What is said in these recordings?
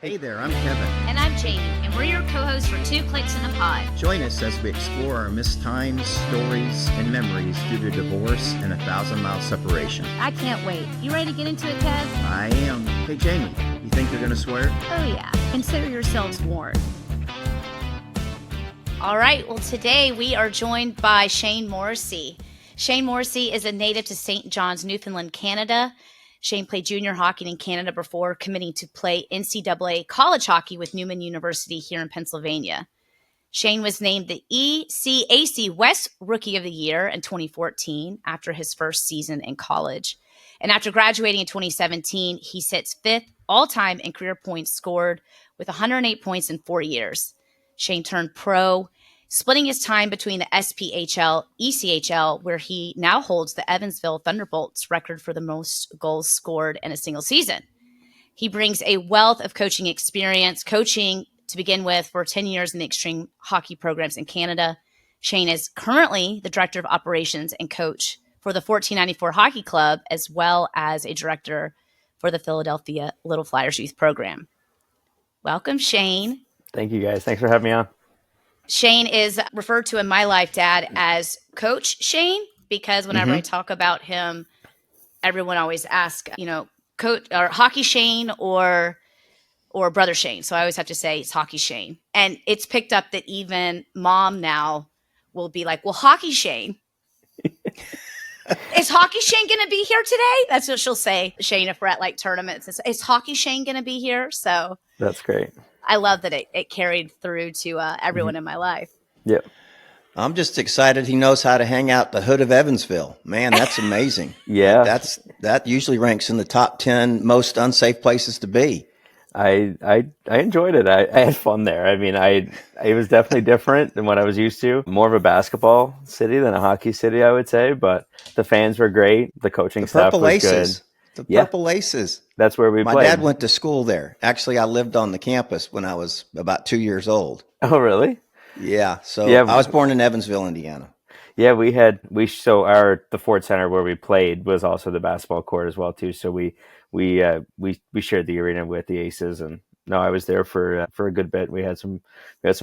Hey there, I'm Kevin. And I'm Jamie, and we're your co-hosts for Two Clicks in a Pod. Join us as we explore our missed times, stories, and memories due to divorce and a 1,000-mile separation. I can't wait. You ready to get into it, Kev? I am. Hey, Jamie, you think they're going to swear? Oh, yeah. Consider yourselves warned. All right, well, today we are joined by Shayne Morrissey. Shayne Morrissey is a native to St. John's, Newfoundland, Canada. Shayne played junior hockey in Canada before committing to play NCAA college hockey with Newman University here in Pennsylvania. Shayne was named the ECAC West Rookie of the Year in 2014 after his first season in college. And after graduating in 2017, he sits fifth all-time in career points scored with 108 points in 4 years. Shayne turned pro, splitting his time between the SPHL, ECHL, where he now holds the Evansville Thunderbolts record for the most goals scored in a single season. He brings a wealth of coaching experience, coaching to begin with for 10 years in the extreme hockey programs in Canada. Shayne is currently the director of operations and coach for the 1494 Hockey Club, as well as a director for the Philadelphia Little Flyers youth program. Welcome, Shayne. Thank you, guys. Thanks for having me on. Shayne is referred to in my life, Dad, as Coach Shayne, because whenever I talk about him, everyone always asks, Coach or Hockey Shayne or Brother Shayne. So I always have to say it's Hockey Shayne. And it's picked up that even Mom now will be like, well, Hockey Shayne. Is Hockey Shayne going to be here today? That's what she'll say, Shayne, if we're at like tournaments. Is Hockey Shayne going to be here? So that's great. I love that it carried through to everyone in my life. Yeah. I'm just excited he knows how to hang out the hood of Evansville. Man, that's amazing. Yeah. That usually ranks in the top 10 most unsafe places to be. I enjoyed it. I had fun there. I mean, it was definitely different than what I was used to. More of a basketball city than a hockey city, I would say. But the fans were great. The coaching staff was good. The Purple Aces. That's where we played. My dad went to school there. Actually, I lived on the campus when I was about 2 years old. Oh, really? Yeah. So I was born in Evansville, Indiana. Yeah, the Ford Center where we played was also the basketball court as well too. So we shared the arena with the Aces, and no, I was there for a good bit. We had some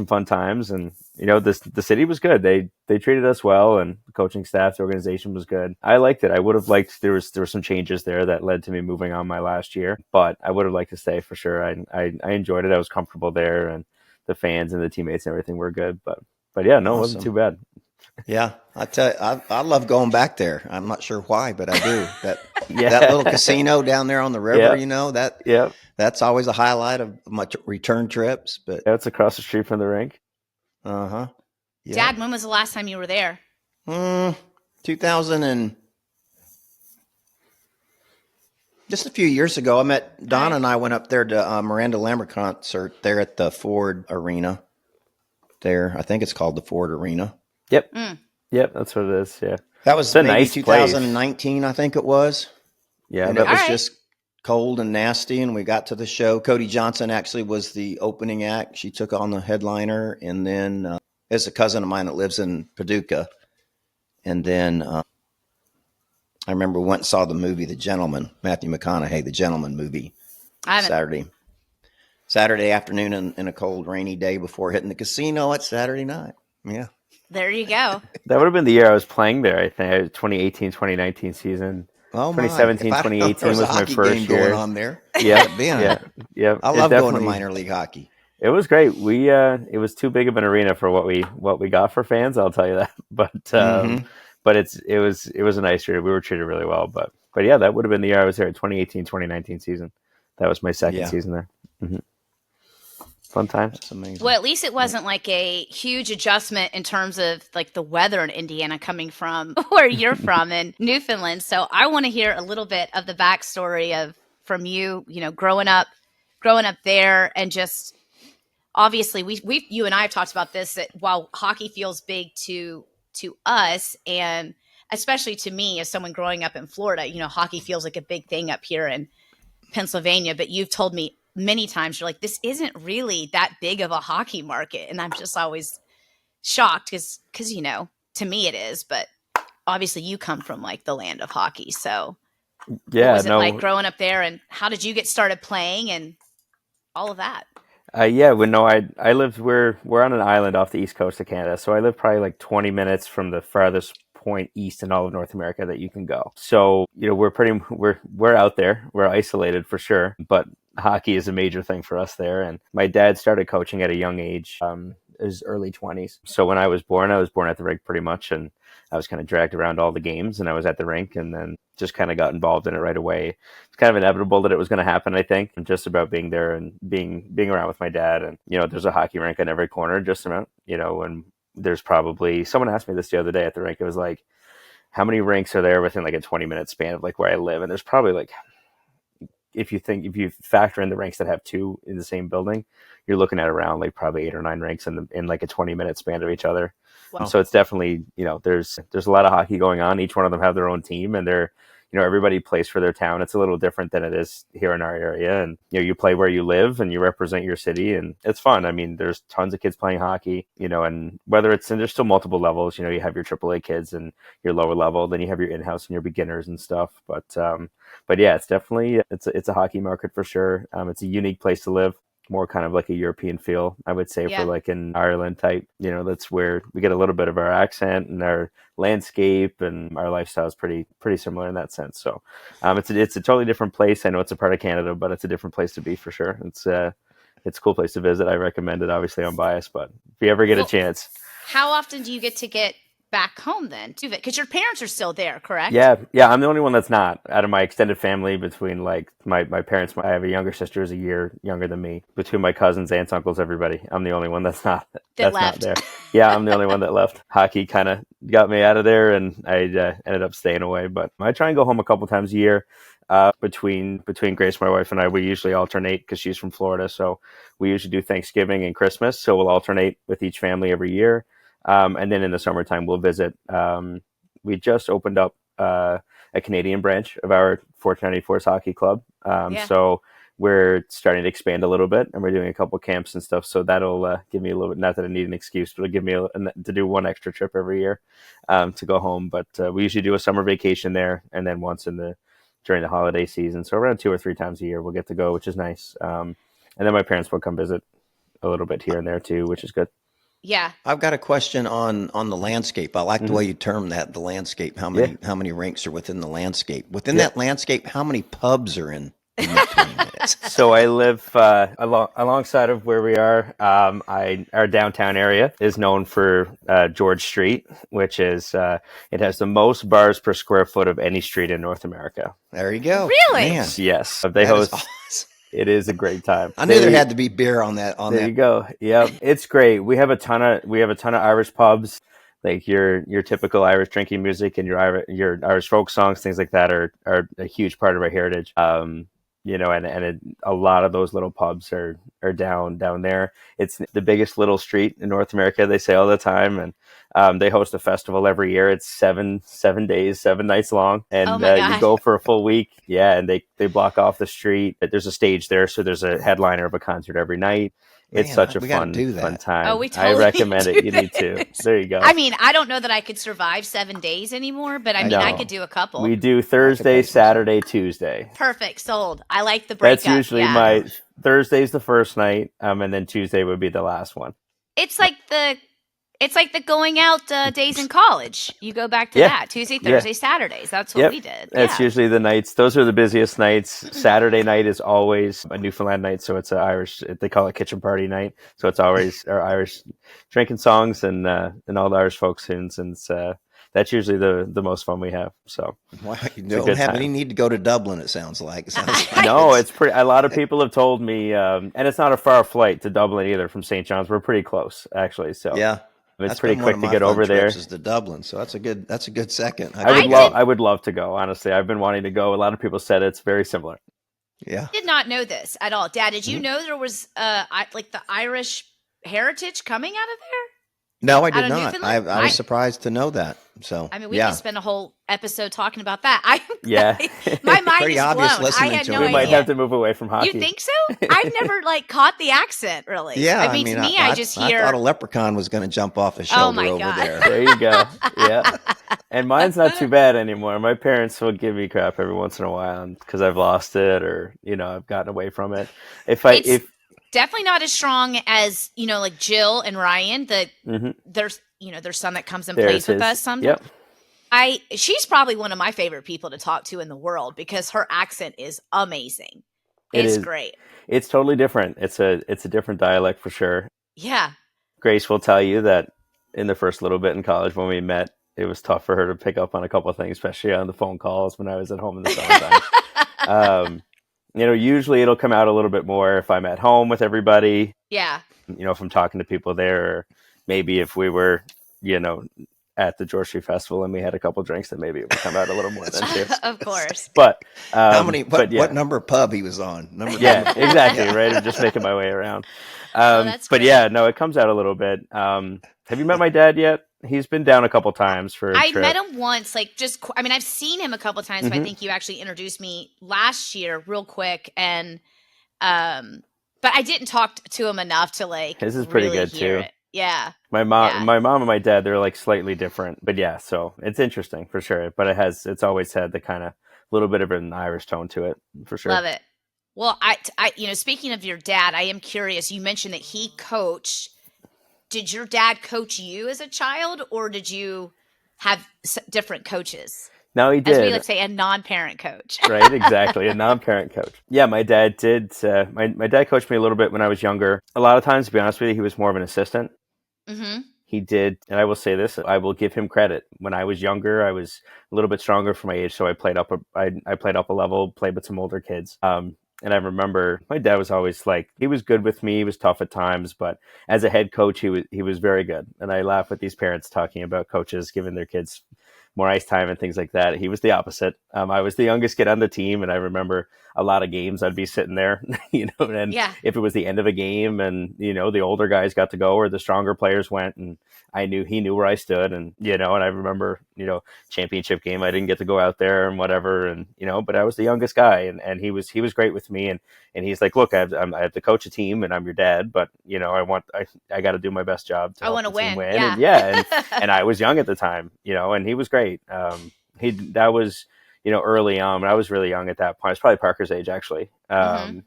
fun times, and the city was good. They treated us well, and the coaching staff, the organization was good. I liked it. I would have liked there were some changes there that led to me moving on my last year, but I would have liked to stay for sure. I enjoyed it. I was comfortable there, and the fans and the teammates and everything were good. But yeah, no, Awesome. It wasn't too bad. Yeah, I tell you, I love going back there. I'm not sure why, but I do. That little casino down there on the river, that's always a highlight of my return trips. But it's across the street from the rink. Yeah. Dad, when was the last time you were there? 2000 and just a few years ago. I met Don and I went up there to Miranda Lambert concert there at the Ford Arena. There, I think it's called the Ford Arena. Yep. Yep, that's what it is. Yeah. That was maybe nice 2019, place. I think it was. Yeah. And it was just cold and nasty, and we got to the show. Cody Johnson actually was the opening act. She took on the headliner, and then it's a cousin of mine that lives in Paducah. And then I remember we went and saw the movie The Gentleman, Matthew McConaughey, The Gentleman movie, Saturday afternoon in a cold, rainy day before hitting the casino at Saturday night. Yeah. There you go. That would have been the year I was playing there, I think. 2018, 2019 season. Oh, 2017, 2018 was my first year. Going on there. Yeah. I love going to minor league hockey. It was great. It was too big of an arena for what we got for fans, I'll tell you that. But it was a nice year. We were treated really well. But yeah, that would have been the year I was there, 2018, 2019 season. That was my second season there. Mm-hmm. Fun times. That's amazing. Well, at least it wasn't like a huge adjustment in terms of like the weather in Indiana coming from where you're from in Newfoundland. So I want to hear a little bit of the backstory from you, growing up there, and just obviously you and I have talked about this, that while hockey feels big to us, and especially to me as someone growing up in Florida, hockey feels like a big thing up here in Pennsylvania, but you've told me many times, you're like, this isn't really that big of a hockey market. And I'm just always shocked because, to me it is, but obviously you come from like the land of hockey. So yeah, what was it like growing up there, and how did you get started playing? And all of that? Yeah, well, no, I lived we're on an island off the east coast of Canada, so I live probably like 20 minutes from the farthest point east in all of North America that you can go. So we're out there, we're isolated for sure, but hockey is a major thing for us there. And my dad started coaching at a young age, his early 20s. So when I was born at the rink pretty much, and I was kind of dragged around all the games, and I was at the rink, and then just kind of got involved in it right away. It's kind of inevitable that it was going to happen, I think. And just about being there and being around with my dad, and there's a hockey rink on every corner, just about, and there's probably, someone asked me this the other day at the rink. It was like, how many rinks are there within like a 20-minute span of like where I live? And there's probably like, if you factor in the rinks that have two in the same building, you're looking at around like probably 8 or 9 rinks in like a 20-minute span of each other. Wow. So it's definitely, there's a lot of hockey going on. Each one of them have their own team, and they're, everybody plays for their town. It's a little different than it is here in our area. And, you play where you live and you represent your city, and it's fun. I mean, there's tons of kids playing hockey, and whether and there's still multiple levels, you have your AAA kids and your lower level, then you have your in-house and your beginners and stuff. But yeah, it's definitely, it's a hockey market for sure. It's a unique place to live. More kind of like a European feel, I would say, for like an Ireland type. That's where we get a little bit of our accent and our landscape, and our lifestyle is pretty similar in that sense. So it's a totally different place. I know it's a part of Canada, but it's a different place to be for sure. It's a cool place to visit. I recommend it. Obviously, I'm biased, but if you ever get a chance. How often do you get back home then? Because your parents are still there, correct? Yeah. I'm the only one that's not out of my extended family. Between like my parents, I have a younger sister who's a year younger than me. Between my cousins, aunts, uncles, everybody, I'm the only one that's not there. Yeah, I'm the only one that left. Hockey kind of got me out of there, and I ended up staying away. But I try and go home a couple times a year. Between Grace, my wife, and I, we usually alternate because she's from Florida, so we usually do Thanksgiving and Christmas. So we'll alternate with each family every year. And then in the summertime, we'll visit. We just opened up a Canadian branch of our Fort County Force Hockey Club. So we're starting to expand a little bit, and we're doing a couple camps and stuff. So that'll give me a little bit, not that I need an excuse, but it'll give me to do one extra trip every year to go home. But we usually do a summer vacation there, and then once during the holiday season. So around 2 or 3 times a year, we'll get to go, which is nice. And then my parents will come visit a little bit here and there too, which is good. Yeah. I've got a question on the landscape. I like the way you term that, the landscape. How many rinks are within the landscape? Within that landscape, how many pubs are in 20 minutes? So I live alongside of where we are. Our downtown area is known for George Street, which is it has the most bars per square foot of any street in North America. There you go. Really? Man, Yes. They host. awesome. It is a great time. I knew there had to be beer on that. There you go. Yep, it's great. We have a ton of Irish pubs, like your typical Irish drinking music and your Irish folk songs, things like that are a huge part of our heritage. And a lot of those little pubs are down there. It's the biggest little street in North America, they say all the time, and they host a festival every year. It's 7 days, 7 nights long, and you go for a full week. Yeah, and they block off the street. There's a stage there, so there's a headliner of a concert every night. It's such a fun time. Oh, we totally I recommend it. You need to. There you go. I mean, I don't know that I could survive 7 days anymore, but I could do a couple. We do Thursday, Saturday, Tuesday. Perfect. Sold. I like the breakup. That's usually my Thursday's the first night, and then Tuesday would be the last one. It's like the going out days in college. You go back to that Tuesday, Thursday, Saturdays. That's what we did. That's usually the nights. Those are the busiest nights. Saturday night is always a Newfoundland night, so it's an Irish. They call it kitchen party night. So it's always our Irish drinking songs and all the Irish folk tunes, and that's usually the most fun we have. So you don't have any need to go to Dublin. It sounds like. No, it's pretty. A lot of people have told me, and it's not a far flight to Dublin either from St. John's. We're pretty close, actually. So yeah. It's pretty quick to get over there. Is to Dublin, so that's a good second. I would love to go. Honestly, I've been wanting to go. A lot of people said it's very similar. Yeah, I did not know this at all, Dad. Did you know there was like the Irish heritage coming out of there? No, I did not. I was surprised to know that. So I mean, we could spend a whole episode talking about that. My mind pretty is obvious blown. I had no idea. We might have to move away from hockey. You think so? I've never caught the accent really. Yeah, I mean to me, I just hear. I thought a leprechaun was going to jump off his shoulder over there. There you go. Yeah, and mine's not too bad anymore. My parents will give me crap every once in a while because I've lost it or I've gotten away from it. definitely not as strong as, like Jill and Ryan. Mm-hmm. There's son that comes and plays with us sometimes. Yep. She's probably one of my favorite people to talk to in the world because her accent is amazing. It's great. It's totally different. It's a different dialect for sure. Yeah. Grace will tell you that in the first little bit in college when we met, it was tough for her to pick up on a couple of things, especially on the phone calls when I was at home in the summertime. Usually it'll come out a little bit more if I'm at home with everybody. Yeah. If I'm talking to people there, or maybe if we were, at the George Street Festival and we had a couple drinks, then maybe it would come out a little more than too. Of course. But what number pub he was on? Exactly. Right. I'm just making my way around. That's but great. yeah, no, it comes out a little bit. Have you met my dad yet? He's been down a couple times for a I trip. met him once, I've seen him a couple times, but I think you actually introduced me last year real quick. And, but I didn't talk to him enough to His is pretty really good hear too. it. Yeah. My mom and my dad, they're like slightly different, but yeah, so it's interesting for sure. But it's always had the kind of little bit of an Irish tone to it for sure. Love it. Well, I speaking of your dad, I am curious. You mentioned that he coached. Did your dad coach you as a child, or did you have different coaches? No, he did. As we like say, a non-parent coach. Right, exactly. A non-parent coach. Yeah, my dad did. My dad coached me a little bit when I was younger. A lot of times, to be honest with you, he was more of an assistant. Mm-hmm. He did, and I will say this, I will give him credit. When I was younger, I was a little bit stronger for my age, so I played up a level, played with some older kids. And I remember my dad was always like, he was good with me. He was tough at times, but as a head coach, he was very good. And I laugh with these parents talking about coaches giving their kids more ice time and things like that. He was the opposite. I was the youngest kid on the team, and I remember a lot of games I'd be sitting there, and if it was the end of a game and, the older guys got to go or the stronger players went, and he knew where I stood, and, and I remember, championship game, I didn't get to go out there and whatever. And, but I was the youngest guy, and he was great with me. And he's like, look, I have to coach a team and I'm your dad, but, I got to do my best job to I want to win. Yeah. And I was young at the time, and he was great. That was, early on, but I was really young at that point. I was probably Parker's age, actually. And,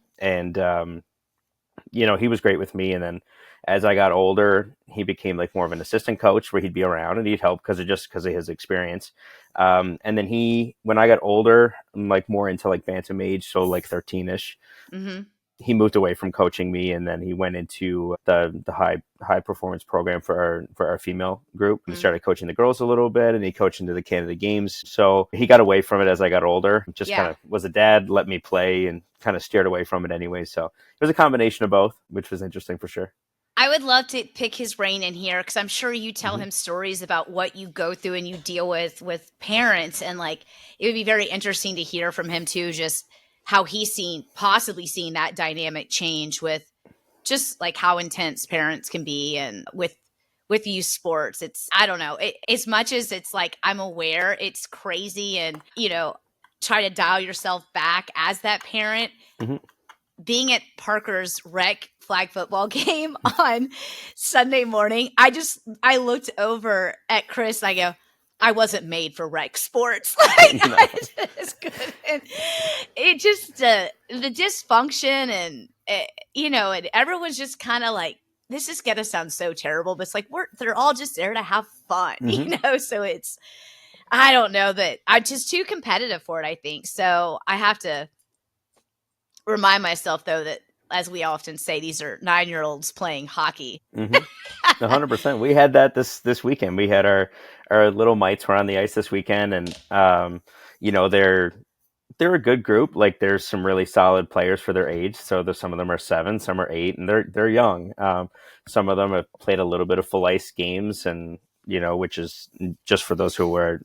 he was great with me. And then as I got older, he became like more of an assistant coach where he'd be around and he'd help because of his experience. And then when I got older, I'm like more into like bantam age, so like 13-ish, he moved away from coaching me, and then he went into the high performance program for our female group. He started coaching the girls a little bit, and he coached into the Canada Games. So he got away from it as I got older. Just kind of was a dad, let me play, and kind of steered away from it anyway. So it was a combination of both, which was interesting for sure. I would love to pick his brain in here because I'm sure you tell him stories about what you go through and you deal with parents, and like it would be very interesting to hear from him too, just how he's possibly seen that dynamic change with just like how intense parents can be, and with youth sports. I don't know, as much as it's like I'm aware it's crazy, and try to dial yourself back as that parent. Being at Parker's rec flag football game on Sunday morning, I looked over at Chris and I go, I wasn't made for rec sports. I just couldn't. It just, the dysfunction and, and everyone's just kind of like, this is going to sound so terrible, but it's like, they're all just there to have fun, So I don't know that I'm just too competitive for it, I think. So I have to remind myself though that, as we often say, these are 9-year-olds playing hockey. 100%. We had that this weekend. We had our little mites were on the ice this weekend, and they're a good group. Like there's some really solid players for their age. So some of them are 7, some are 8, and they're young. Some of them have played a little bit of full ice games, and which is just for those who are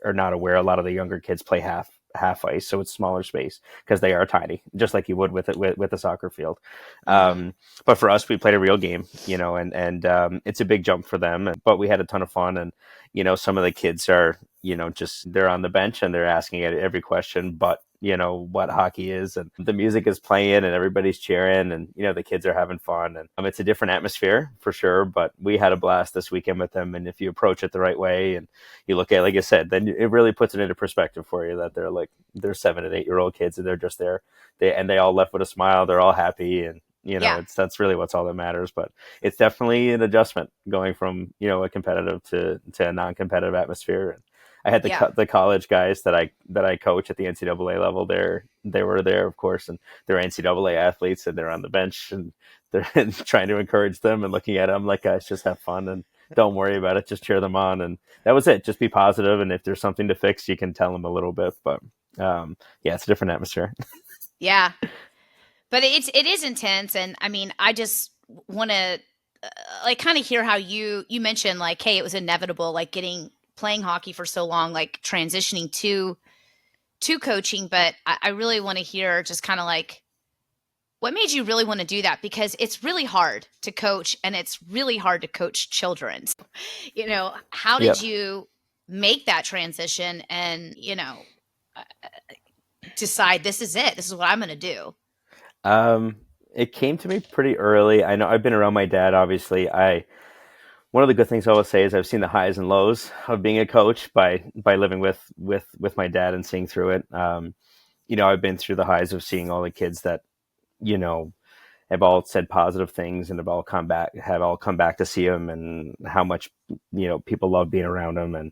not aware. A lot of the younger kids play half ice, so it's smaller space because they are tiny, just like you would with a soccer field. But for us, we played a real game, and it's a big jump for them. But we had a ton of fun, and some of the kids are just they're on the bench and they're asking every question, but what hockey is, and the music is playing and everybody's cheering, and the kids are having fun, and it's a different atmosphere for sure. But we had a blast this weekend with them, and if you approach it the right way and you look at it, like I said, then it really puts it into perspective for you that they're 7 and 8-year-old kids, and they're just there. They all left with a smile. They're all happy, and Yeah. that's really what's all that matters. But it's definitely an adjustment going from, a competitive to a non-competitive atmosphere. And I had Yeah. the college guys that I coach at the NCAA level there. They were there, of course, and they're NCAA athletes, and they're on the bench, and they're trying to encourage them and looking at them like, guys, just have fun and don't worry about it. Just cheer them on. And that was it. Just be positive. And if there's something to fix, you can tell them a little bit. But it's a different atmosphere. Yeah. But it is intense. And I mean, I just want to like kind of hear how you mentioned like, hey, it was inevitable, like playing hockey for so long, like transitioning to coaching. But I really want to hear just kind of like, what made you really want to do that? Because it's really hard to coach, and it's really hard to coach children. So, how did you make that transition and, decide this is it? This is what I'm going to do. It came to me pretty early. I know I've been around my dad, obviously. One of the good things I will say is I've seen the highs and lows of being a coach by living with my dad and seeing through it. I've been through the highs of seeing all the kids that, have all said positive things and have all come back to see him, and how much, people love being around him. And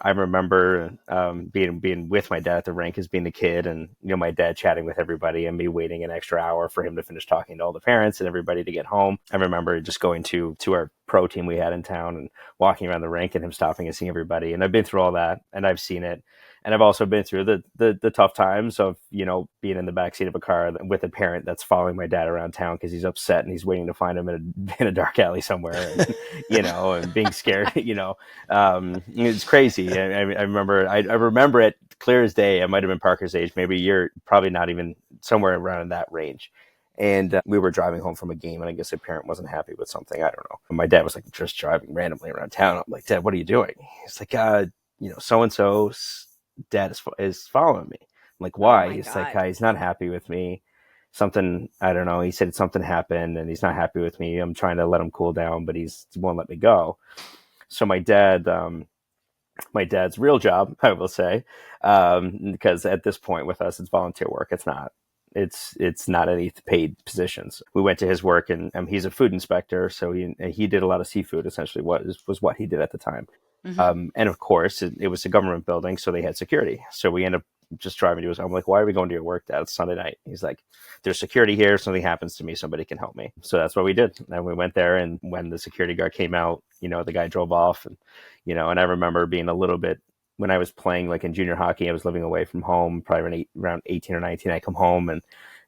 I remember being with my dad at the rink as being a kid, and my dad chatting with everybody and me waiting an extra hour for him to finish talking to all the parents and everybody to get home. I remember just going to our pro team we had in town and walking around the rink and him stopping and seeing everybody. And I've been through all that, and I've seen it. And I've also been through the tough times of, being in the backseat of a car with a parent that's following my dad around town because he's upset and he's waiting to find him in a dark alley somewhere, and, and being scared, it's crazy. I remember it clear as day. I might've been Parker's age. Maybe you're probably not even somewhere around in that range. And we were driving home from a game, and I guess a parent wasn't happy with something. I don't know. And my dad was like just driving randomly around town. I'm like, Dad, what are you doing? He's like, so-and-so's dad is following me. I'm like, why? He's God. like, he's not happy with me. Something, I don't know. He said something happened and he's not happy with me. I'm trying to let him cool down, but he won't let me go. So my dad's real job, I will say, because at this point with us, it's volunteer work. It's not any paid positions. We went to his work, and he's a food inspector. So he did a lot of seafood, essentially was what he did at the time. Mm-hmm. And of course it was a government building, so they had security. So we ended up just driving to his home. I'm like, why are we going to your work, Dad? It's Sunday night. He's like, there's security here. If something happens to me, somebody can help me. So that's what we did. And we went there, and when the security guard came out, the guy drove off, and, and I remember being a little bit, when I was playing like in junior hockey, I was living away from home, probably around 18 or 19. I come home, and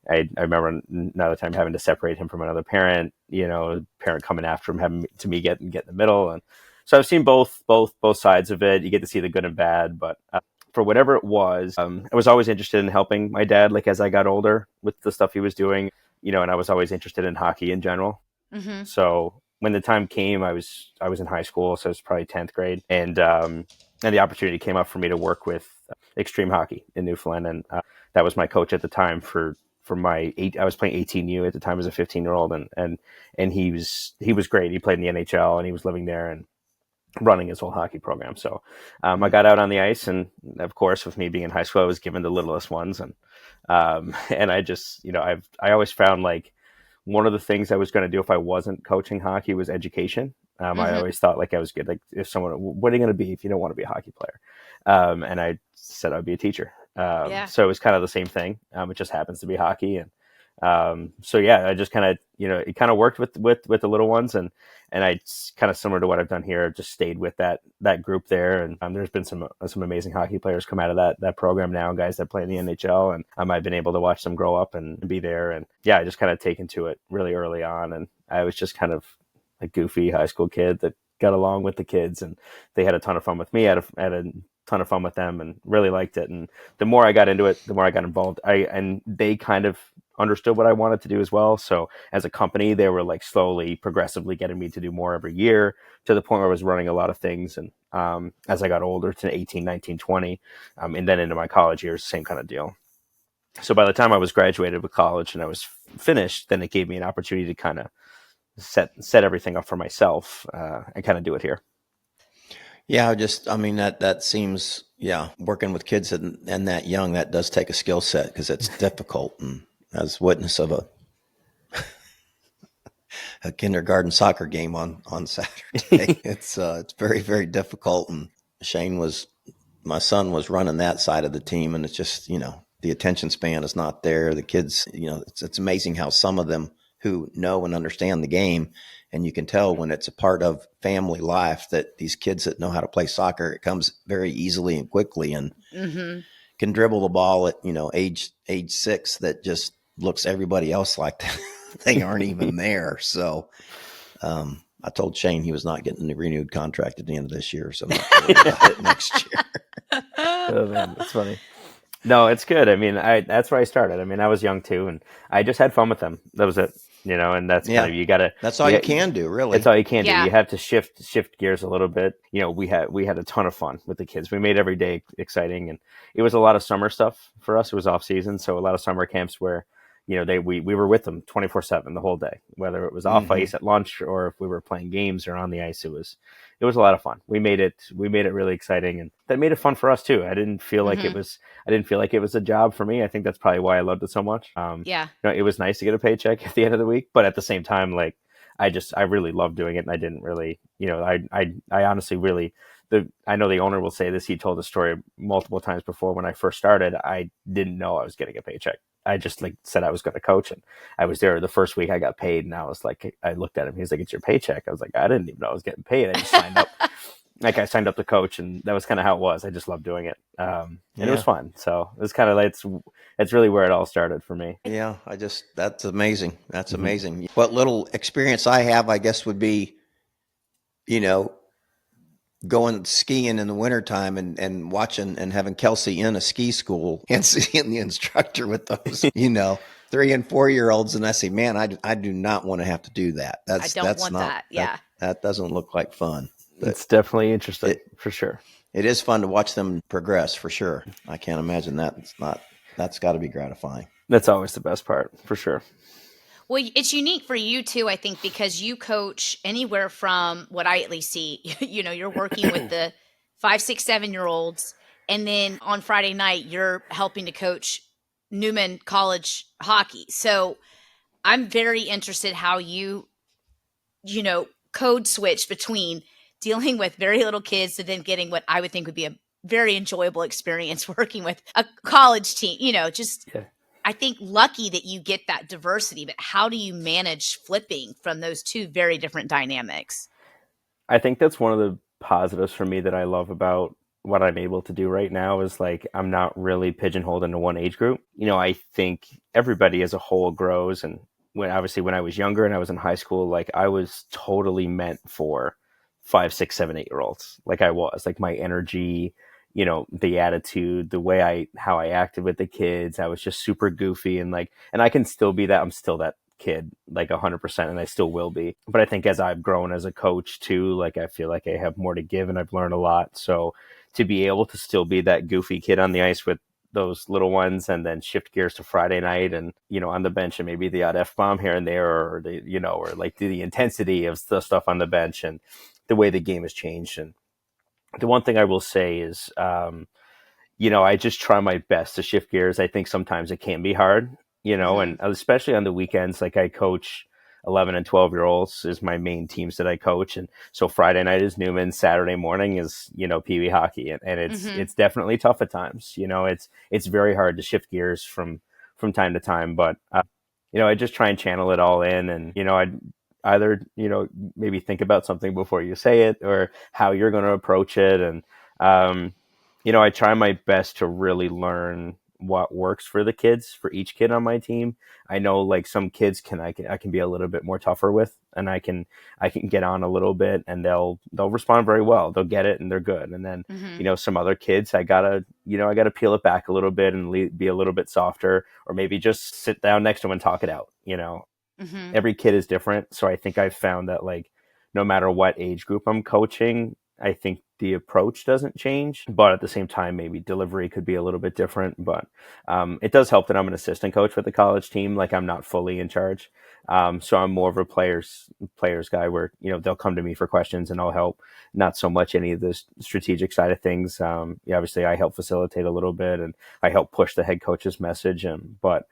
I remember another time having to separate him from another parent, parent coming after him, having to me get in the middle. And so I've seen both sides of it. You get to see the good and bad, but for whatever it was, I was always interested in helping my dad. Like as I got older with the stuff he was doing, and I was always interested in hockey in general. Mm-hmm. So when the time came, I was in high school, so it was probably 10th grade, and the opportunity came up for me to work with Extreme Hockey in Newfoundland, and that was my coach at the time for my I was playing 18U at the time as a 15-year-old, and he was great. He played in the NHL, and he was living there and running his whole hockey program. So I got out on the ice, and of course, with me being in high school, I was given the littlest ones, and I just I always found like one of the things I was going to do if I wasn't coaching hockey was education. Mm-hmm. I always thought like I was good. Like if someone, what are you going to be if you don't want to be a hockey player? And I said I'd be a teacher. So it was kind of the same thing. It just happens to be hockey. And so yeah, I just kind of, it kind of worked with the little ones, and I kind of similar to what I've done here, just stayed with that group there. And there's been some amazing hockey players come out of that program now, guys that play in the NHL, and I've been able to watch them grow up and be there. And yeah, I just kind of taken to it really early on, and I was just kind of a goofy high school kid that got along with the kids, and they had a ton of fun with me. I had a ton of fun with them and really liked it. And the more I got into it, the more I got involved. And they kind of understood what I wanted to do as well. So as a company, they were like slowly, progressively getting me to do more every year, to the point where I was running a lot of things. And as I got older to 18, 19, 20, and then into my college years, same kind of deal. So by the time I was graduated with college and I was finished, then it gave me an opportunity to kind of set everything up for myself and kind of do it here. Yeah, that seems, working with kids and that young, that does take a skill set because it's difficult. And as witness of a kindergarten soccer game on Saturday. It's very, very difficult. And my son was running that side of the team, and it's just, the attention span is not there. The kids, it's amazing how some of them who know and understand the game, and you can tell when it's a part of family life that these kids that know how to play soccer, it comes very easily and quickly, and can dribble the ball at, age 6 that just looks everybody else like they aren't even there. So I told Shayne he was not getting a renewed contract at the end of this year, so I'm not worried about it next year. Oh man, that's funny. No, it's good. I mean, that's where I started. I mean, I was young too, and I just had fun with them. That was it, and that's kind of, you gotta. That's all you can do, really. That's all you can do. You have to shift gears a little bit. We had a ton of fun with the kids. We made every day exciting, and it was a lot of summer stuff for us. It was off season, so a lot of summer camps where, we were with them 24/7 the whole day, whether it was off ice at lunch or if we were playing games or on the ice. It was a lot of fun. We made it really exciting, and that made it fun for us too. I didn't feel like it was a job for me. I think that's probably why I loved it so much. It was nice to get a paycheck at the end of the week, but at the same time, like I really loved doing it, and I didn't really, I honestly really. I know the owner will say this. He told the story multiple times before. When I first started, I didn't know I was getting a paycheck. I just said I was going to coach, and I was there the first week I got paid, and I was like, I looked at him. He's like, "It's your paycheck." I was like, I didn't even know I was getting paid. I just signed up. I signed up to coach, and that was kind of how it was. I just loved doing it. And it was fun. So it was kind of it's really where it all started for me. Yeah. That's amazing. That's amazing. What little experience I have, I guess, would be, going skiing in the wintertime and watching and having Kelsey in a ski school and seeing the instructor with those, 3 and 4-year-olds. And I say, man, I do not want to have to do that. I don't want that. Yeah. That doesn't look like fun. But it's definitely interesting for sure. It is fun to watch them progress for sure. I can't imagine that's got to be gratifying. That's always the best part for sure. Well, it's unique for you too, I think, because you coach anywhere from what I at least see, you're working with the 5, 6, 7-year-olds. And then on Friday night, you're helping to coach Newman College hockey. So I'm very interested how you code switch between dealing with very little kids to then getting what I would think would be a very enjoyable experience working with a college team, I think lucky that you get that diversity, but how do you manage flipping from those two very different dynamics? I think that's one of the positives for me that I love about what I'm able to do right now is I'm not really pigeonholed into one age group. I think everybody as a whole grows. And when I was younger and I was in high school, I was totally meant for 5, 6, 7, 8-year-olds. My energy, the attitude, the way how I acted with the kids, I was just super goofy and I can still be that. I'm still that kid, 100%, and I still will be. But I think as I've grown as a coach too, I feel like I have more to give and I've learned a lot. So to be able to still be that goofy kid on the ice with those little ones and then shift gears to Friday night and, on the bench and maybe the odd F-bomb here and there, or the intensity of the stuff on the bench and the way the game has changed. And the one thing I will say is, I just try my best to shift gears. I think sometimes it can be hard, and especially on the weekends, I coach 11 and 12-year-olds is my main teams that I coach. And so Friday night is Newman, Saturday morning is, Peewee hockey. And it's definitely tough at times. It's very hard to shift gears from time to time, but, I just try and channel it all in and, I'd either, maybe think about something before you say it or how you're going to approach it. And, I try my best to really learn what works for the kids, for each kid on my team. I know some kids I can be a little bit more tougher with, and I can get on a little bit and they'll respond very well. They'll get it and they're good. And then, some other kids, I gotta peel it back a little bit and be a little bit softer, or maybe just sit down next to them and talk it out. Every kid is different. So I think I've found that no matter what age group I'm coaching, I think the approach doesn't change, but at the same time, maybe delivery could be a little bit different. But it does help that I'm an assistant coach with the college team. I'm not fully in charge. So I'm more of a players guy where, they'll come to me for questions and I'll help, not so much any of the strategic side of things. Obviously I help facilitate a little bit and I help push the head coach's message. But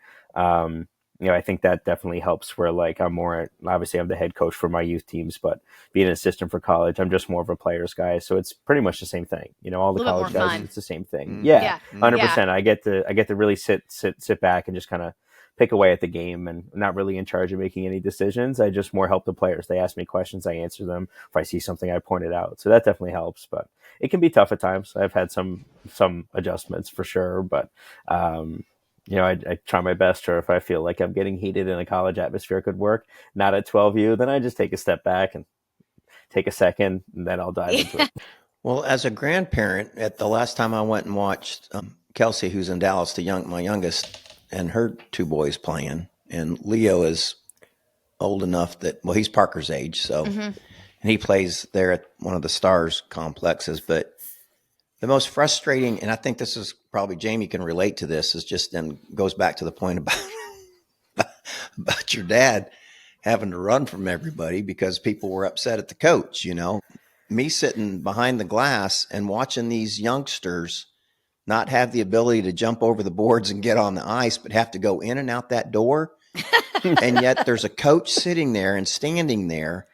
I think that definitely helps where like I'm more, obviously I'm the head coach for my youth teams, but being an assistant for college, I'm just more of a players guy. So it's pretty much the same thing. All the A little bit college more guys, fun. it's the same thing. Mm-hmm. Yeah, Yeah. 100%. I get to really sit back and just kind of pick away at the game and not really in charge of making any decisions. I just more help the players. They ask me questions, I answer them. If I see something, I point it out. So that definitely helps, but it can be tough at times. I've had some adjustments for sure, but I try my best, or if I feel like I'm getting heated in a college atmosphere could work, not at 12U, then I just take a step back and take a second, and then I'll dive into it. Well, as a grandparent, at the last time I went and watched Kelsey, who's in Dallas, my youngest, and her two boys playing, and Leo is old enough that, well, he's Parker's age, so, and he plays there at one of the Stars complexes, but the most frustrating, and I think this is probably Jamie can relate to this, is just then goes back to the point about your dad having to run from everybody because people were upset at the coach. Me sitting behind the glass and watching these youngsters not have the ability to jump over the boards and get on the ice, but have to go in and out that door. And yet there's a coach sitting there and standing there,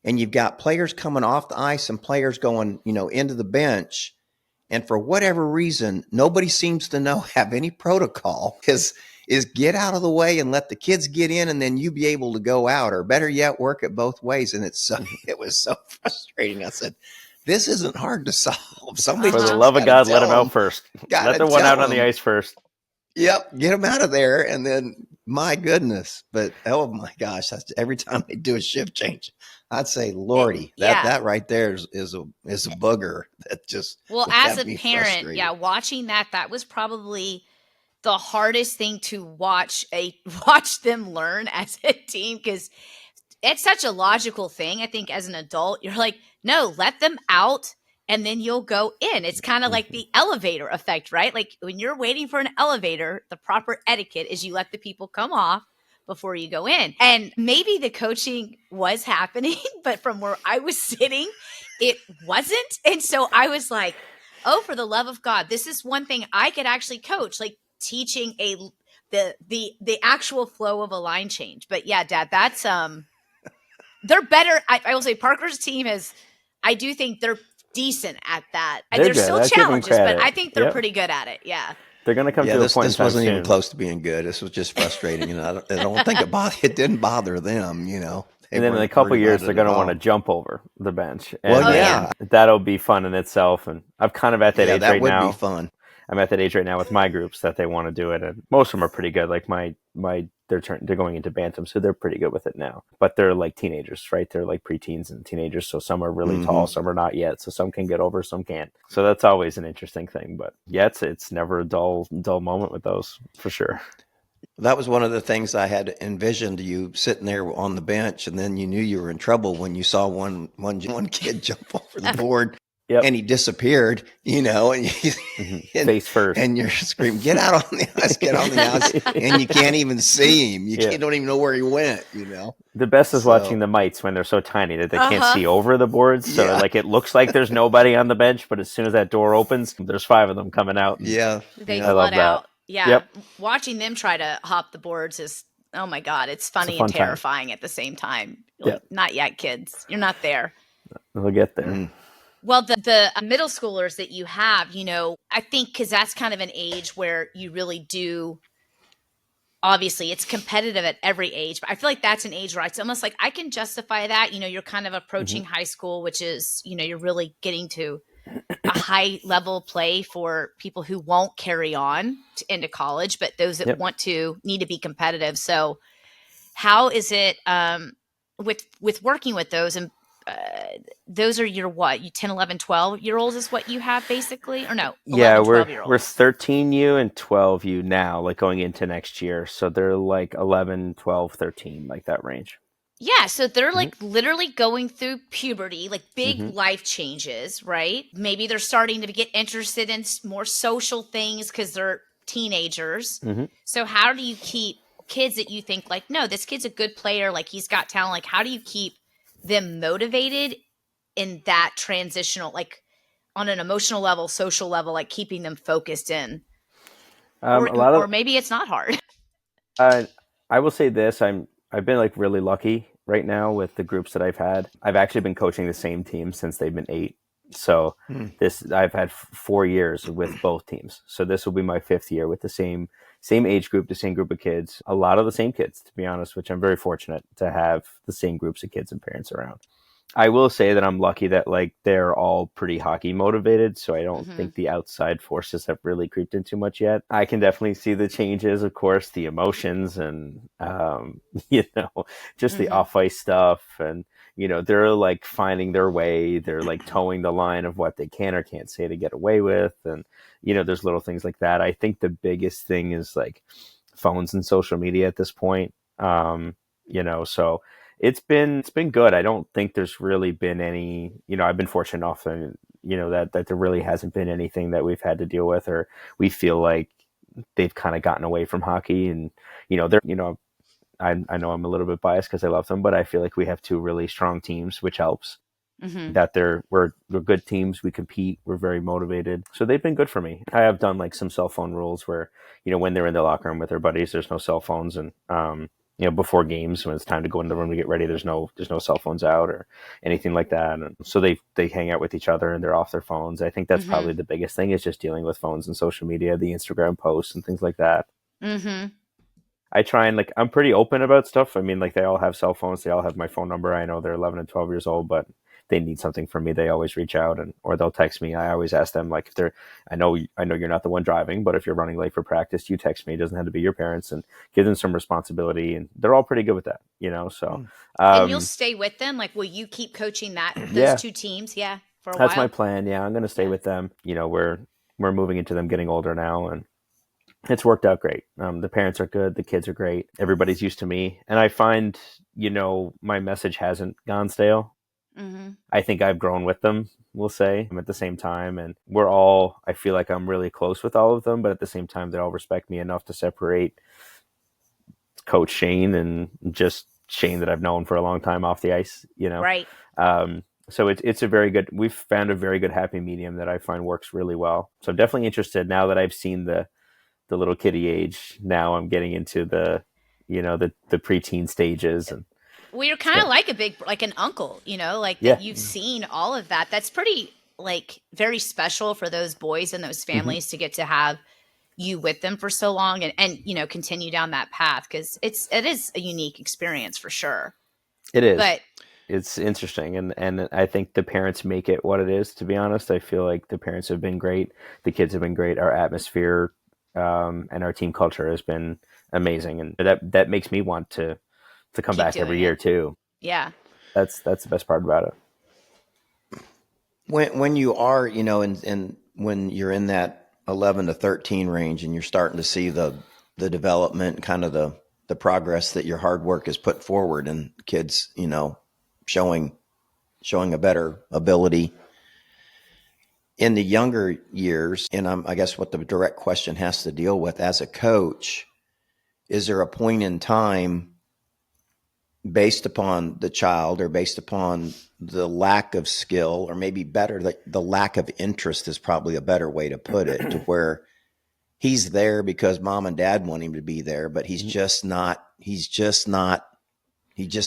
and you've got players coming off the ice and players going, into the bench. And for whatever reason, nobody seems to have any protocol is get out of the way and let the kids get in, and then you be able to go out, or better yet, work it both ways. And it was so frustrating. I said, this isn't hard to solve. Somebody For the love of God, let them out first. Let the one out on the ice first. Yep, get them out of there, and then my goodness. But oh my gosh, every time they do a shift change, I'd say, Lordy, that right there is a booger that just. Well, as a parent, watching that was probably the hardest thing to watch them learn as a team, because it's such a logical thing. I think as an adult, you're like, no, let them out and then you'll go in. It's kind of like the elevator effect, right? Like when you're waiting for an elevator, the proper etiquette is you let the people come off before you go in. And maybe the coaching was happening, but from where I was sitting, it wasn't. And so I was like, oh, for the love of God, this is one thing I could actually coach, like teaching the actual flow of a line change. But yeah, Dad, that's they're better. I will say Parker's team I do think they're decent at that. There's still challenges, but I think they're pretty good at it. Yeah. They're going to come to a point. This wasn't even close to being good. This was just frustrating. I don't think it didn't bother them. And then in a couple of years, they're going to want to jump over the bench. And, that'll be fun in itself. And I'm kind of at that age right now. That would be fun. I'm at that age right now with my groups that they want to do it, and most of them are pretty good. Like they're going into bantam, so they're pretty good with it now. But they're like teenagers, right? They're like preteens and teenagers, so some are really tall, some are not yet. So some can get over, some can't. So that's always an interesting thing. But yeah, it's never a dull moment with those, for sure. That was one of the things I had envisioned, you sitting there on the bench, and then you knew you were in trouble when you saw one kid jump over the board. Yep. And he disappeared, and face first, and you're screaming, "Get out on the ice! Get on the ice!" And you can't even see him. You don't even know where he went. The best is watching the mites when they're so tiny that they can't see over the boards. So like it looks like there's nobody on the bench, but as soon as that door opens, there's 5 of them coming out. Yeah, they flood out. Yeah, yep. Watching them try to hop the boards is, oh my God, it's funny and terrifying at the same time. Like, not yet, kids. You're not there. We'll get there. Mm. Well, the middle schoolers that you have, I think because that's kind of an age where you really do, obviously it's competitive at every age, but I feel like that's an age where it's almost like I can justify that. You're kind of approaching high school, which is, you're really getting to a high level play for people who won't carry on into college, but those that need to be competitive. So how is it with working with those? And those are your what? You 10, 11, 12-year-olds is what you have basically? Or no? 11, yeah, we're 13U and 12U now, like going into next year. So they're like 11, 12, 13, like that range. Yeah, so they're like literally going through puberty, like big life changes, right? Maybe they're starting to get interested in more social things because they're teenagers. So how do you keep kids that you think like, no, this kid's a good player, like he's got talent, like how do you keep them motivated in that transitional, like on an emotional level, social level, like keeping them focused in? Or maybe it's not hard. I will say this: I've been like really lucky right now with the groups that I've had. I've actually been coaching the same team since they've been 8. So I've had 4 years with both teams. So this will be my 5th year with the same age group, the same group of kids, a lot of the same kids, to be honest, which I'm very fortunate to have the same groups of kids and parents around. I will say that I'm lucky that like they're all pretty hockey motivated, so I don't think the outside forces have really creeped in too much yet. I can definitely see the changes, of course, the emotions and just the off ice stuff, and they're like finding their way. They're like towing the line of what they can or can't say to get away with, and there's little things like that. I think the biggest thing is like phones and social media at this point. So it's been good. I don't think there's really been any, I've been fortunate enough and, that there really hasn't been anything that we've had to deal with, or we feel like they've kind of gotten away from hockey. And, I know I'm a little bit biased because I love them, but I feel like we have 2 really strong teams, which helps. That we're good teams. We compete. We're very motivated. So they've been good for me. I have done like some cell phone rules where, when they're in the locker room with their buddies, there's no cell phones. And, before games, when it's time to go in the room to get ready, there's no cell phones out or anything like that. And so they hang out with each other and they're off their phones. I think that's probably the biggest thing, is just dealing with phones and social media, the Instagram posts and things like that. I try and like, I'm pretty open about stuff. I mean, like they all have cell phones. They all have my phone number. I know they're 11 and 12 years old, but they need something from me, they always reach out, or they'll text me. I always ask them, like, if I know you're not the one driving, but if you're running late for practice, you text me. It doesn't have to be your parents, and give them some responsibility. And they're all pretty good with that, so. And you'll stay with them? Like, will you keep coaching those 2 teams? Yeah. For a while. That's my plan. Yeah. I'm going to stay with them. We're moving into them getting older now, and it's worked out great. The parents are good. The kids are great. Everybody's used to me. And I find, my message hasn't gone stale. I think I've grown with them, we'll say, at the same time. And I feel like I'm really close with all of them, but at the same time, they all respect me enough to separate Coach Shayne and just Shayne that I've known for a long time off the ice, Right. So we've found a very good happy medium that I find works really well. So I'm definitely interested now that I've seen the little kiddie age. Now I'm getting into the preteen stages. And well, you're kind of like an uncle, you've seen all of that. That's pretty like very special for those boys and those families to get to have you with them for so long and continue down that path, because it is a unique experience for sure. It is. But it's interesting, and I think the parents make it what it is, to be honest. I feel like the parents have been great. The kids have been great. Our atmosphere and our team culture has been amazing, and that makes me want to come back every year too. Yeah. That's the best part about it. When you are, and when you're in that 11 to 13 range and you're starting to see the development, kind of the progress that your hard work has put forward, and kids, showing a better ability in the younger years. And I guess what the direct question has to deal with as a coach, is there a point in time, based upon the child or based upon the lack of skill, or maybe better, the lack of interest is probably a better way to put it, to where he's there because mom and dad want him to be there, but he just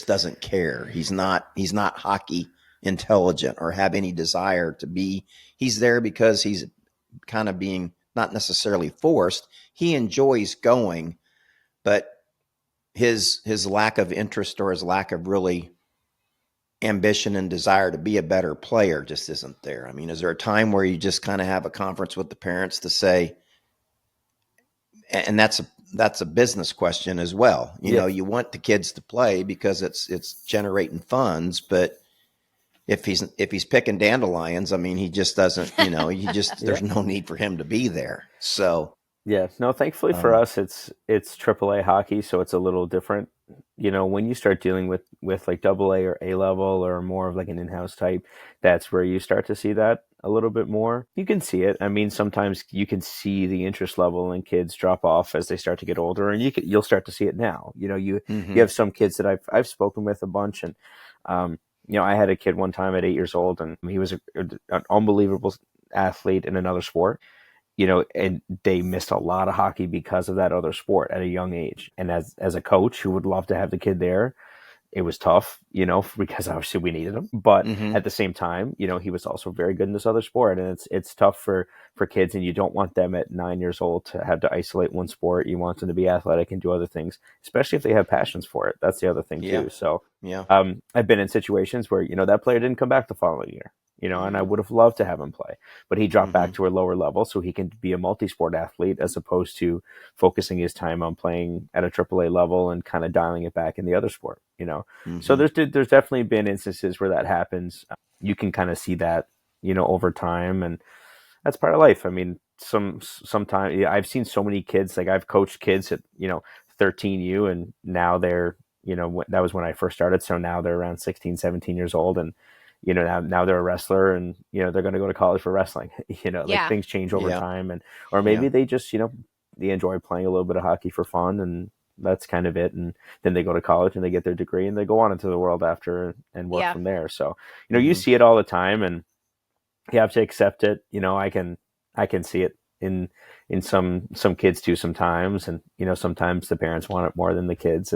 doesn't care. He's not hockey intelligent or have any desire to be. He's there because he's kind of being not necessarily forced. He enjoys going, but his lack of interest or his lack of really ambition and desire to be a better player just isn't there. I mean, is there a time where you just kind of have a conference with the parents to say, and that's a business question as well. You want the kids to play because it's generating funds, but if he's picking dandelions, I mean, he just doesn't, there's no need for him to be there. So yeah, no, thankfully for us, it's AAA hockey, so it's a little different. When you start dealing with like AA or A level or more of like an in-house type, that's where you start to see that a little bit more. You can see it. I mean, sometimes you can see the interest level in kids drop off as they start to get older, and you'll start to see it now. You have some kids that I've spoken with a bunch, and I had a kid one time at 8 years old, and he was an unbelievable athlete in another sport. and they missed a lot of hockey because of that other sport at a young age. And as a coach who would love to have the kid there, it was tough, because obviously we needed him. But Mm-hmm. at the same time, he was also very good in this other sport, and it's tough for kids, and you don't want them at 9 years old to have to isolate one sport. You want them to be athletic and do other things, especially if they have passions for it. That's the other thing Yeah. too. So Yeah. I've been in situations where that player didn't come back the following year. And I would have loved to have him play, but he dropped back to a lower level so he can be a multi-sport athlete as opposed to focusing his time on playing at a AAA level and kind of dialing it back in the other sport, So there's definitely been instances where that happens. You can kind of see that, over time, and that's part of life. I mean, sometimes I've seen so many kids, like I've coached kids at, 13U, and now they're, that was when I first started. So now they're around 16, 17 years old, and now they're a wrestler, and they're going to go to college for wrestling. Like things change over time, and or maybe they just they enjoy playing a little bit of hockey for fun, and that's kind of it. And then they go to college and they get their degree and they go on into the world after and work from there. So you see it all the time, and you have to accept it. I can see it in some kids too sometimes, and sometimes the parents want it more than the kids,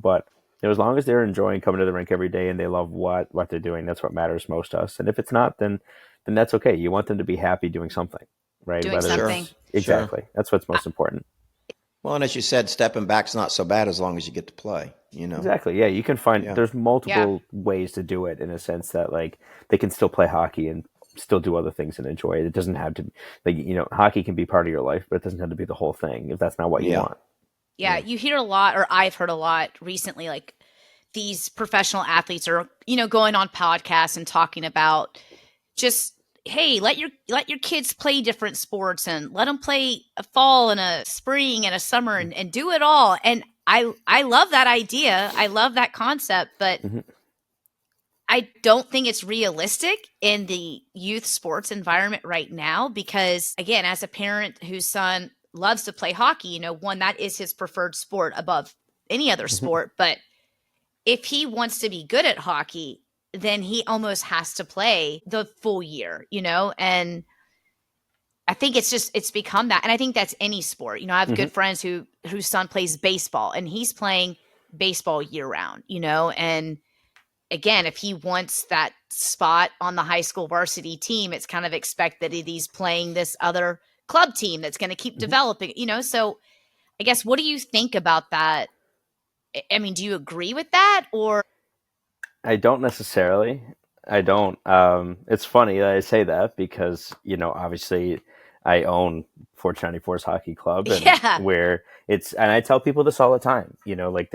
but as long as they're enjoying coming to the rink every day and they love what they're doing, that's what matters most to us. And if it's not, then that's okay. You want them to be happy doing something, right? Doing something. Exactly. Sure. That's what's most important. Well, and as you said, stepping back's not so bad as long as you get to play, Exactly. Yeah. You can find, there's multiple ways to do it, in a sense that like they can still play hockey and still do other things and enjoy it. It doesn't have to, like, hockey can be part of your life, but it doesn't have to be the whole thing if that's not what you want. Yeah, you hear a lot, or I've heard a lot recently, like these professional athletes are, going on podcasts and talking about just, hey, let your kids play different sports and let them play a fall and a spring and a summer and do it all. And I love that idea. I love that concept, but I don't think it's realistic in the youth sports environment right now, because again, as a parent whose son loves to play hockey, one, that is his preferred sport above any other sport. But if he wants to be good at hockey, then he almost has to play the full year, and I think it's become that. And I think that's any sport. I have good friends whose son plays baseball, and he's playing baseball year round, and again, if he wants that spot on the high school varsity team, it's kind of expected that he's playing this other club team that's going to keep developing, So I guess, what do you think about that? I mean, do you agree with that, or? I don't necessarily. I don't. It's funny that I say that because, obviously I own 494's hockey club, and where and I tell people this all the time, like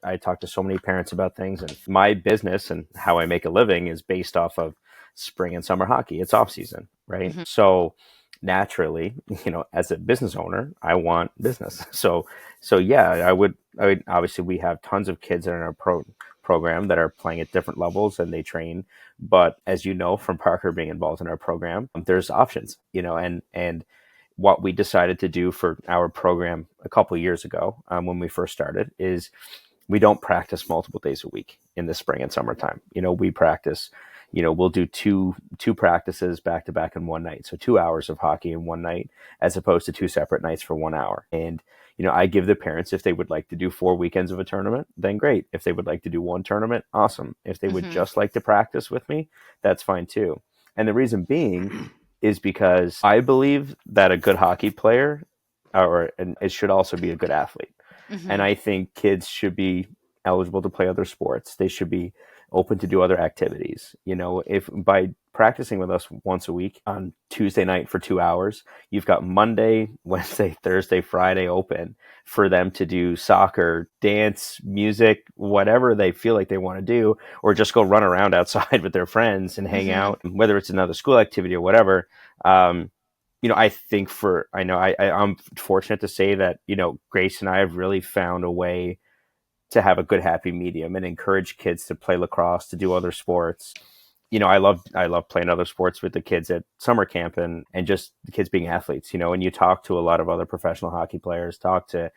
I talk to so many parents about things, and my business and how I make a living is based off of spring and summer hockey. It's off season, right? So naturally, as a business owner, I want business. So yeah, I would obviously we have tons of kids that are in our program that are playing at different levels and they train. But as you know, from Parker being involved in our program, there's options, and what we decided to do for our program a couple of years ago, when we first started, is we don't practice multiple days a week in the spring and summertime. We practice, we'll do two practices back to back in one night. So 2 hours of hockey in one night, as opposed to 2 separate nights for 1 hour. And, I give the parents, if they would like to do 4 weekends of a tournament, then great. If they would like to do one tournament, awesome. If they would just like to practice with me, that's fine too. And the reason being is because I believe that a good hockey player it should also be a good athlete. And I think kids should be eligible to play other sports. They should be open to do other activities. If by practicing with us once a week on Tuesday night for 2 hours, you've got Monday, Wednesday, Thursday, Friday open for them to do soccer, dance, music, whatever they feel like they want to do, or just go run around outside with their friends and hang out, whether it's another school activity or whatever. I think I'm fortunate to say that, Grace and I have really found a way to have a good, happy medium and encourage kids to play lacrosse, to do other sports. I love playing other sports with the kids at summer camp and just the kids being athletes, and you talk to a lot of other professional hockey players, talk to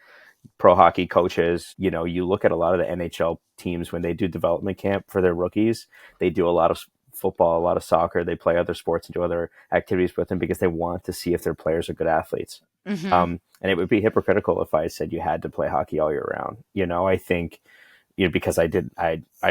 pro hockey coaches, you look at a lot of the NHL teams when they do development camp for their rookies, they do a lot of football, a lot of soccer. They play other sports and do other activities with them because they want to see if their players are good athletes. Mm-hmm. And it would be hypocritical if I said you had to play hockey all year round. I think, because I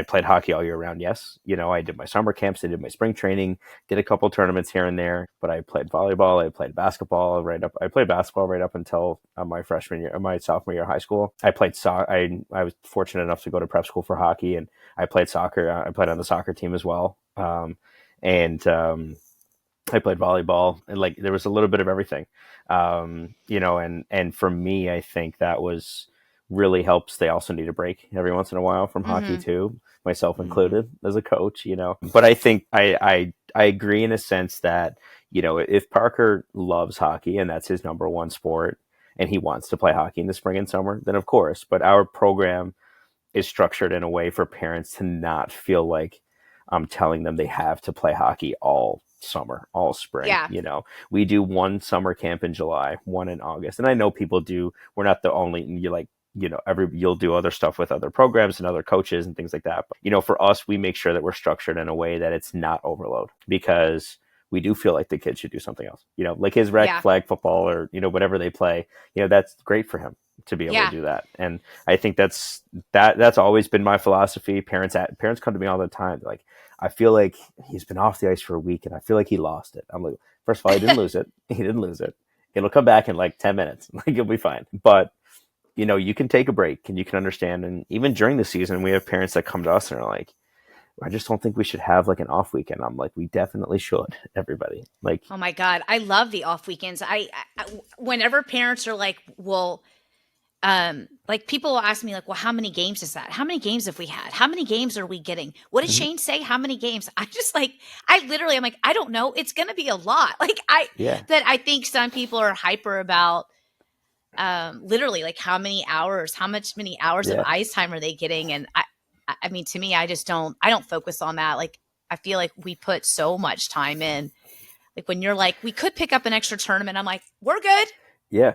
played hockey all year round. Yes. I did my summer camps. I did my spring training, did a couple tournaments here and there, but I played volleyball. I played basketball I played basketball right up until my sophomore year of high school. I played soccer. I was fortunate enough to go to prep school for hockey, and I played soccer. I played on the soccer team as well. And I played volleyball, and like there was a little bit of everything, and for me, I think that was really helps. They also need a break every once in a while from hockey too, myself included as a coach, But I think I agree in a sense that, if Parker loves hockey and that's his number one sport and he wants to play hockey in the spring and summer, then of course, but our program is structured in a way for parents to not feel like I'm telling them they have to play hockey all summer, all spring. Yeah. We do one summer camp in July, one in August. And I know people do, we're not the only, you'll do other stuff with other programs and other coaches and things like that. But, for us, we make sure that we're structured in a way that it's not overload, because we do feel like the kid should do something else, like his rec flag football or, whatever they play, that's great for him to be able to do that. And I think that's always been my philosophy. Parents come to me all the time. They're like, I feel like he's been off the ice for a week and I feel like he lost it. I'm like, first of all, he didn't lose it. He didn't lose it. It'll come back in like 10 minutes. Like, you'll be fine. But, you can take a break and you can understand. And even during the season, we have parents that come to us and are like, I just don't think we should have like an off weekend. I'm like, we definitely should, everybody. Like, Oh my God. I love the off weekends. I whenever parents are like, well, like people will ask me like, well, how many games is that? How many games have we had? How many games are we getting? What did Shayne say? How many games? I'm like, I don't know. It's going to be a lot. Like I think some people are hyper about, literally like how many hours of ice time are they getting? And I mean, to me, I don't focus on that. Like, I feel like we put so much time in, like when you're like, we could pick up an extra tournament. I'm like, we're good. Yeah.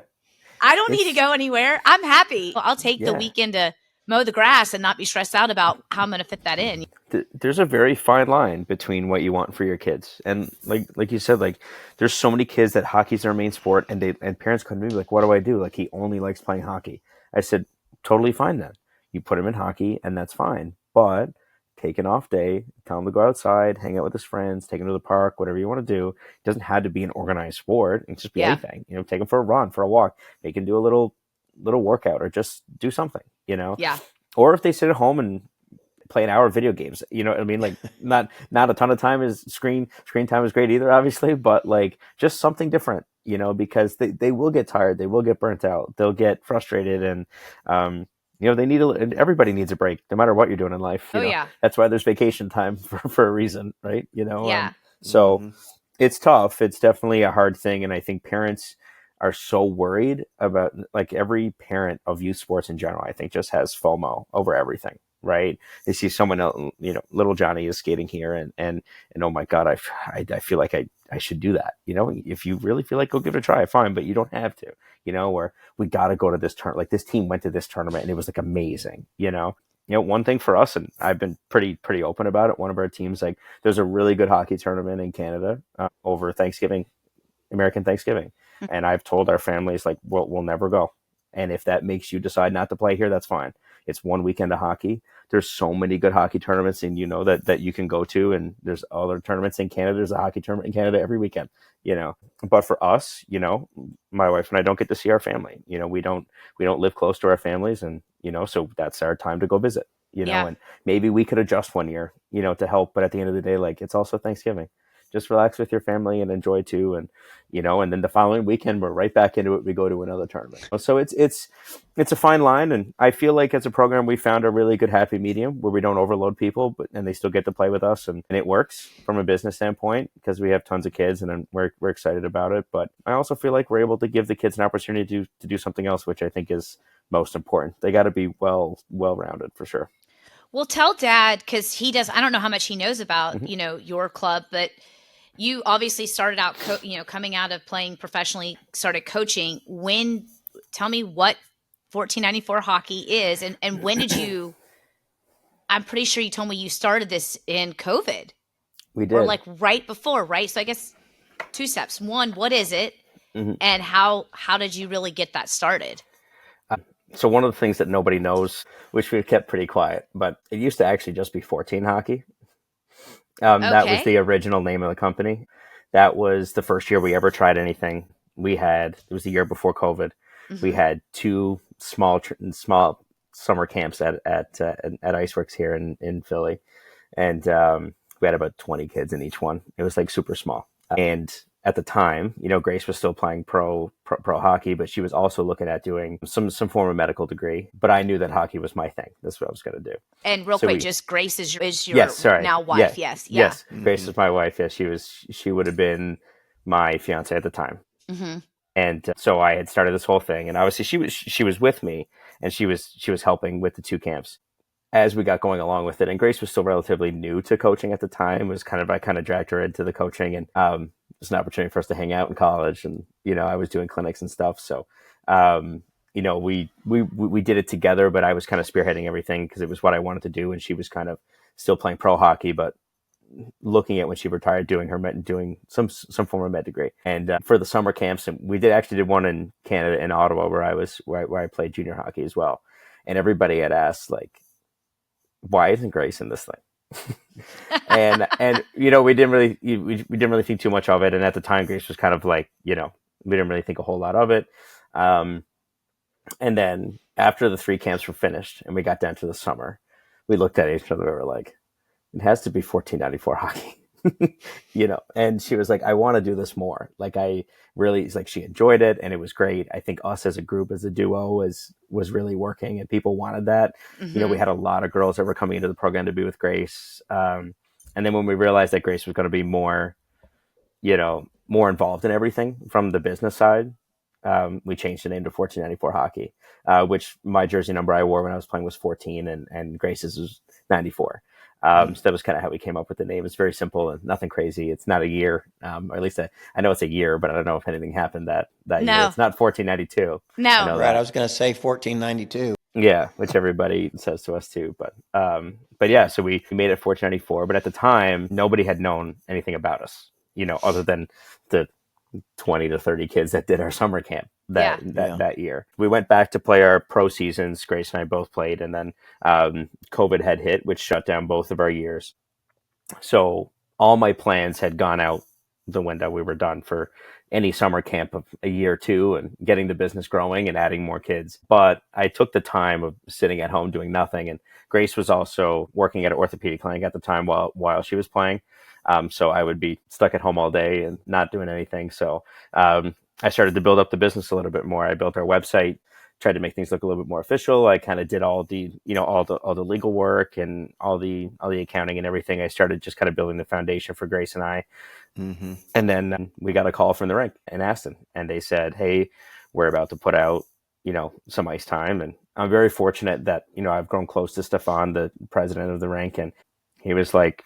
I don't need to go anywhere. I'm happy. I'll take the weekend to mow the grass and not be stressed out about how I'm going to fit that in. There's a very fine line between what you want for your kids. And like you said, like there's so many kids that hockey's their main sport, and parents come to me like, what do I do? Like, he only likes playing hockey. I said, totally fine then. You put him in hockey and that's fine. But take an off day, tell him to go outside, hang out with his friends, take him to the park, whatever you want to do. It doesn't have to be an organized sport. It can just be anything. Take him for a run, for a walk. They can do a little workout or just do something, Yeah. Or if they sit at home and play an hour of video games, you know what I mean? Like not a ton of time is screen time is great either, obviously, but like just something different, because they will get tired. They will get burnt out. They'll get frustrated. And, everybody needs a break, no matter what you're doing in life. That's why there's vacation time for a reason, right? So it's tough. It's definitely a hard thing. And I think parents are so worried about, like, every parent of youth sports in general, I think just has FOMO over everything, right? They see someone else, little Johnny is skating here and oh my God, I feel like I should do that. If you really feel like, go give it a try, fine, but you don't have to, or we got to go to this tournament. Like, this team went to this tournament and it was like amazing, one thing for us, and I've been pretty open about it. One of our teams, like, there's a really good hockey tournament in Canada over Thanksgiving, American Thanksgiving. And I've told our families, like, we'll never go. And if that makes you decide not to play here, that's fine. It's one weekend of hockey. There's so many good hockey tournaments, and that you can go to. And there's other tournaments in Canada. There's a hockey tournament in Canada every weekend, But for us, my wife and I don't get to see our family. We don't live close to our families, and so that's our time to go visit. And maybe we could adjust one year, to help. But at the end of the day, like, it's also Thanksgiving. Just relax with your family and enjoy too. And, and then the following weekend, we're right back into it. We go to another tournament. So it's a fine line. And I feel like as a program, we found a really good happy medium where we don't overload people, and they still get to play with us. And it works from a business standpoint because we have tons of kids and we're excited about it. But I also feel like we're able to give the kids an opportunity to do something else, which I think is most important. They got to be well-rounded for sure. Well, tell Dad, because he does, I don't know how much he knows about, your club, but you obviously started out, coming out of playing professionally, started coaching. Tell me what 1494 hockey is, and when did you, I'm pretty sure you told me you started this in COVID. We did. or like right before, right? So I guess 2 steps. One, what is it? Mm-hmm. And how did you really get that started? So one of the things that nobody knows, which we've kept pretty quiet, but it used to actually just be 14 hockey. That was Okay. the original name of the company. That was the first year we ever tried anything. It was the year before COVID. We had 2 small summer camps at Iceworks here in Philly, and we had about 20 kids in each one. It was like super small. And at the time, Grace was still playing pro hockey, but she was also looking at doing some form of medical degree. But I knew that hockey was my thing. That's what I was going to do. And real So quick, we- just Grace is your now wife. Yes. Yeah. Yes. Grace is my wife. Yeah, she would have been my fiance at the time. Mm-hmm. And so I had started this whole thing, and obviously she was with me, and she was helping with the 2 camps as we got going along with it. And Grace was still relatively new to coaching at the time. I kind of dragged her into the coaching, and it was an opportunity for us to hang out in college, and I was doing clinics and stuff. So we did it together, but I was kind of spearheading everything because it was what I wanted to do, and she was kind of still playing pro hockey, but looking at when she retired, doing some form of med degree. And for the summer camps, and we did one in Canada, in Ottawa, where I played junior hockey as well. And everybody had asked, like, why isn't Grace in this thing? and we didn't really think too much of it. And at the time, Grace was kind of like, we didn't really think a whole lot of it. And then after the 3 camps were finished and we got down to the summer, we looked at each other and we were like, it has to be 1494 hockey. And she was like, I want to do this more. Like, she enjoyed it and it was great. I think us as a group, as a duo was really working, and people wanted that. Mm-hmm. We had a lot of girls that were coming into the program to be with Grace. And then when we realized that Grace was going to be more involved in everything from the business side, we changed the name to 1494 hockey, which my jersey number I wore when I was playing was 14, and Grace's was 94. So that was kind of how we came up with the name. It's very simple and nothing crazy. It's not a year, or at least I know it's a year, but I don't know if anything happened that year. It's not 1492. No. Right. I was going to say 1492. Yeah, which everybody says to us too. But yeah, so we made it 1494. But at the time, nobody had known anything about us, other than the 20 to 30 kids that did our summer camp that year. We went back to play our pro seasons. Grace and I both played, and then COVID had hit, which shut down both of our years. So all my plans had gone out the window. We were done for any summer camp of a year or 2 and getting the business growing and adding more kids. But I took the time of sitting at home doing nothing. And Grace was also working at an orthopedic clinic at the time while she was playing. So I would be stuck at home all day and not doing anything. So I started to build up the business a little bit more. I built our website, tried to make things look a little bit more official. I kind of did all the legal work and all the accounting and everything. I started just kind of building the foundation for Grace and I. Mm-hmm. And then we got a call from the rink in Aston, and they said, "Hey, we're about to put out, some ice time." And I'm very fortunate that, I've grown close to Stefan, the president of the rink. And he was like,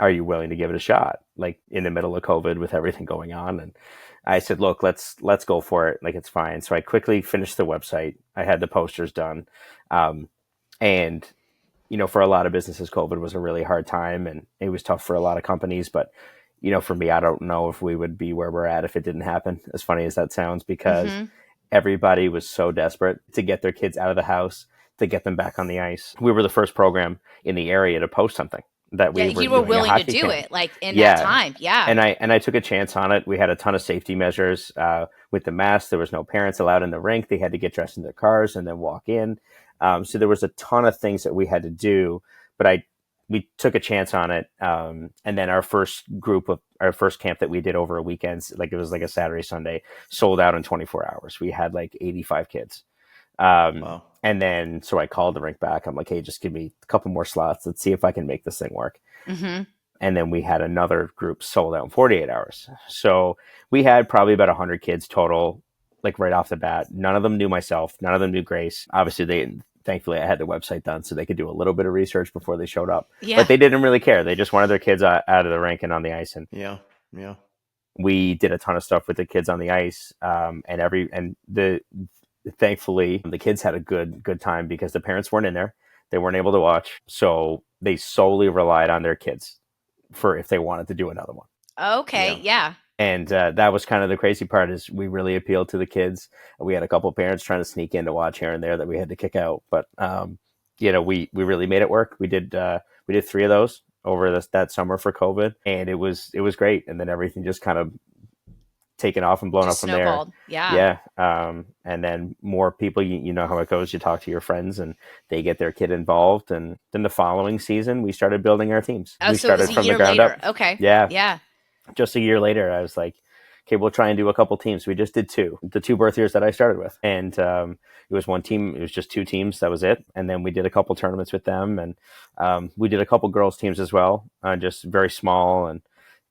"Are you willing to give it a shot?" Like, in the middle of COVID with everything going on. And I said, "Look, let's go for it. Like, it's fine." So I quickly finished the website. I had the posters done. And, for a lot of businesses, COVID was a really hard time, and it was tough for a lot of companies. But, for me, I don't know if we would be where we're at if it didn't happen, as funny as that sounds, because everybody was so desperate to get their kids out of the house, to get them back on the ice. We were the first program in the area to post something that you were willing to do it, like, in that time. Yeah. And I took a chance on it. We had a ton of safety measures with the masks. There was no parents allowed in the rink. They had to get dressed in their cars and then walk in. So there was a ton of things that we had to do, but we took a chance on it. And then our first camp that we did over a weekend, like, it was like a Saturday, Sunday, sold out in 24 hours. We had like 85 kids. Wow. And then, so I called the rink back. I'm like, "Hey, just give me a couple more slots. Let's see if I can make this thing work." Mm-hmm. And then we had another group sold out in 48 hours. So we had probably about 100 kids total, like, right off the bat. None of them knew myself. None of them knew Grace. Obviously, thankfully I had the website done so they could do a little bit of research before they showed up. Yeah. But they didn't really care. They just wanted their kids out of the rink and on the ice. And we did a ton of stuff with the kids on the ice. Thankfully, the kids had a good time because the parents weren't in there. They weren't able to watch. So they solely relied on their kids for if they wanted to do another one. Okay. Yeah. And that was kind of the crazy part, is we really appealed to the kids. We had a couple of parents trying to sneak in to watch here and there that we had to kick out. But, we really made it work. We did 3 of those over that summer for COVID, and it was great. And then everything just kind of taken off and blown Just up from snowballed. there. Yeah. And then more people, you know how it goes. You talk to your friends and they get their kid involved. And then the following season, we started building our teams. Oh, We so it was started a from year the ground later. up. Okay. Yeah. Yeah. Just a year later, I was like, okay, we'll try and do a couple teams. We just did 2, the 2 birth years that I started with. And it was one team. It was just 2 teams. That was it. And then we did a couple tournaments with them. And we did a couple girls teams as well, just very small, and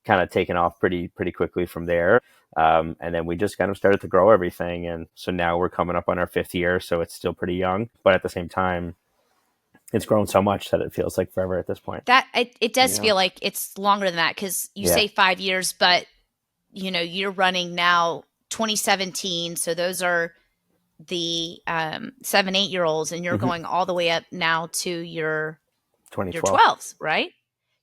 kind of taken off pretty quickly from there. And then we just kind of started to grow everything. And so now we're coming up on our 5th year. So it's still pretty young. But at the same time, it's grown so much that it feels like forever at this point. That it does feel like it's longer than that, because you say 5 years, but you're running now 2017, so those are the 7-8-year-olds, and you're going all the way up now to your 12s, right?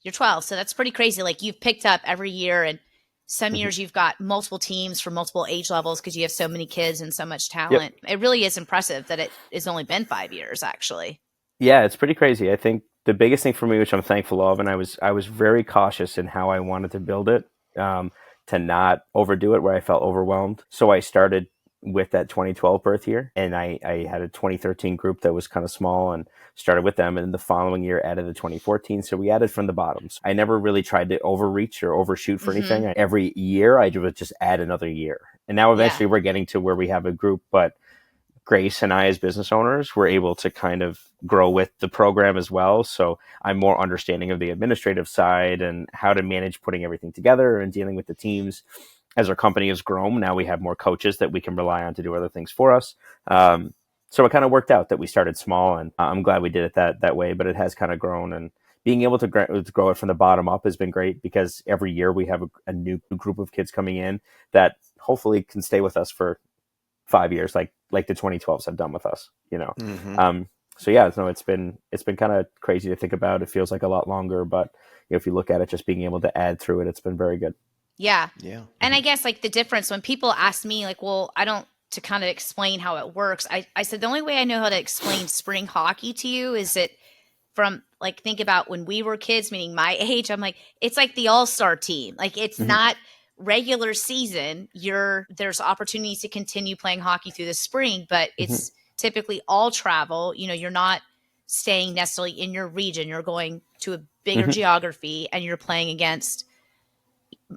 You're 12, so that's pretty crazy. Like, you've picked up every year, and some years you've got multiple teams for multiple age levels because you have so many kids and so much talent. It really is impressive that it has only been 5 years, actually. Yeah, it's pretty crazy. I think the biggest thing for me, which I'm thankful of, and I was very cautious in how I wanted to build it, to not overdo it where I felt overwhelmed. So I started with that 2012 birth year, and I had a 2013 group that was kind of small, and started with them. And the following year added a 2014. So we added from the bottoms. I never really tried to overreach or overshoot for anything. Every year I would just add another year. And now eventually we're getting to where we have a group, but Grace and I, as business owners, were able to kind of grow with the program as well. So I'm more understanding of the administrative side and how to manage putting everything together and dealing with the teams. As our company has grown, now we have more coaches that we can rely on to do other things for us. So it kind of worked out that we started small, and I'm glad we did it that way, but it has kind of grown. And being able to grow it from the bottom up has been great, because every year we have a new group of kids coming in that hopefully can stay with us for 5 years, like the 2012s have done with us, So yeah, no, it's been kind of crazy to think about. It feels like a lot longer, but if you look at it, just being able to add through it, it's been very good. Yeah. And I guess, like, the difference when people ask me, like, well, I don't, to kind of explain how it works, I said the only way I know how to explain spring hockey to you is that from, like, think about when we were kids, meaning my age. I'm like, it's like the all-star team. Like, it's not regular season. There's opportunities to continue playing hockey through the spring, but it's typically all travel. You're not staying necessarily in your region. You're going to a bigger geography, and you're playing against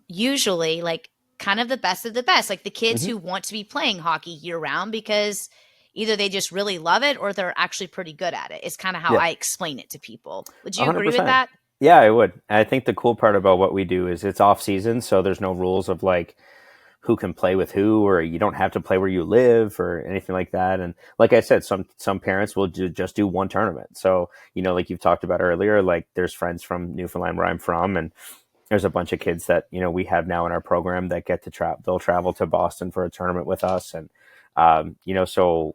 usually, like, kind of the best of the best, like the kids who want to be playing hockey year round because either they just really love it or they're actually pretty good at it. It's kind of how I explain it to people. Would you 100%. Agree with that? Yeah, I would. I think the cool part about what we do is it's off season, so there's no rules of like who can play with who, or you don't have to play where you live or anything like that. And like I said, some parents will just do one tournament. So, like you've talked about earlier, like there's friends from Newfoundland where I'm from, and there's a bunch of kids that, we have now in our program that get to they'll travel to Boston for a tournament with us. And, so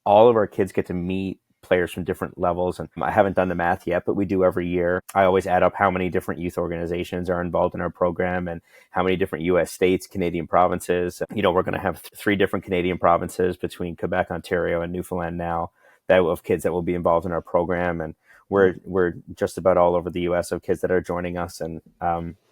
all of our kids get to meet players from different levels. And I haven't done the math yet, but we do every year. I always add up how many different youth organizations are involved in our program and how many different U.S. states, Canadian provinces. We're going to have 3 different Canadian provinces between Quebec, Ontario, and Newfoundland now that of kids that will be involved in our program. And we're just about all over the U.S. of kids that are joining us. And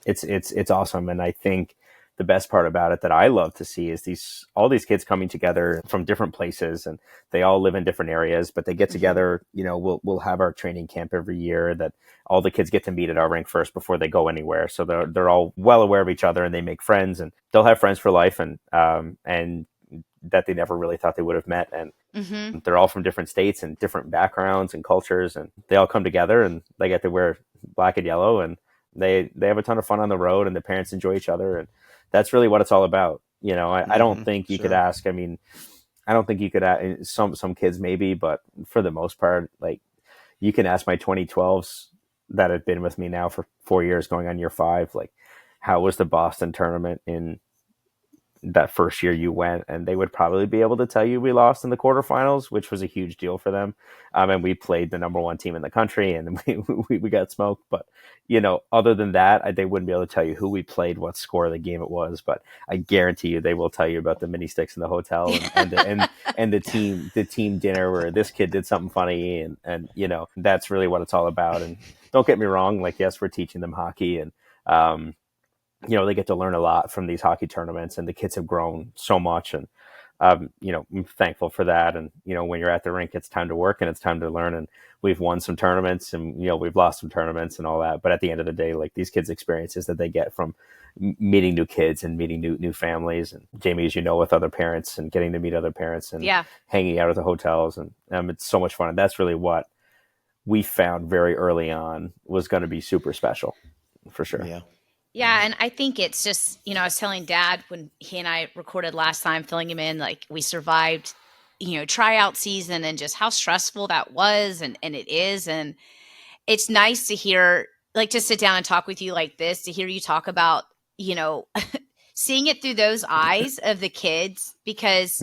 it's awesome. And I think the best part about it that I love to see is all these kids coming together from different places, and they all live in different areas, but they get together. We'll have our training camp every year that all the kids get to meet at our rink first before they go anywhere. So they're all well aware of each other, and they make friends, and they'll have friends for life, and that they never really thought they would have met. And they're all from different states and different backgrounds and cultures, and they all come together and they get to wear black and yellow, and they have a ton of fun on the road, and the parents enjoy each other. And that's really what it's all about. I don't think you could ask, I don't think you could ask some kids maybe, but for the most part, like you can ask my 2012s that have been with me now for 4 years going on year 5, like how was the Boston tournament in that first year you went, and they would probably be able to tell you we lost in the quarterfinals, which was a huge deal for them. And we played the number one team in the country, and we got smoked. But, other than that, they wouldn't be able to tell you who we played, what score of the game it was. But I guarantee you they will tell you about the mini sticks in the hotel and the team dinner where this kid did something funny. And that's really what it's all about. And don't get me wrong, like, yes, we're teaching them hockey, and, they get to learn a lot from these hockey tournaments, and the kids have grown so much. And, I'm thankful for that. And, when you're at the rink, it's time to work and it's time to learn. And we've won some tournaments, and, we've lost some tournaments and all that. But at the end of the day, like, these kids' experiences that they get from meeting new kids and meeting new families, and Jamie, as with other parents, and getting to meet other parents, and hanging out at the hotels. And it's so much fun. And that's really what we found very early on was going to be super special, for sure. Yeah. Yeah. And I think it's just, I was telling Dad when he and I recorded last time, filling him in, like, we survived, tryout season, and just how stressful that was. And it is. And it's nice to hear, like, to sit down and talk with you like this, to hear you talk about, seeing it through those eyes of the kids, because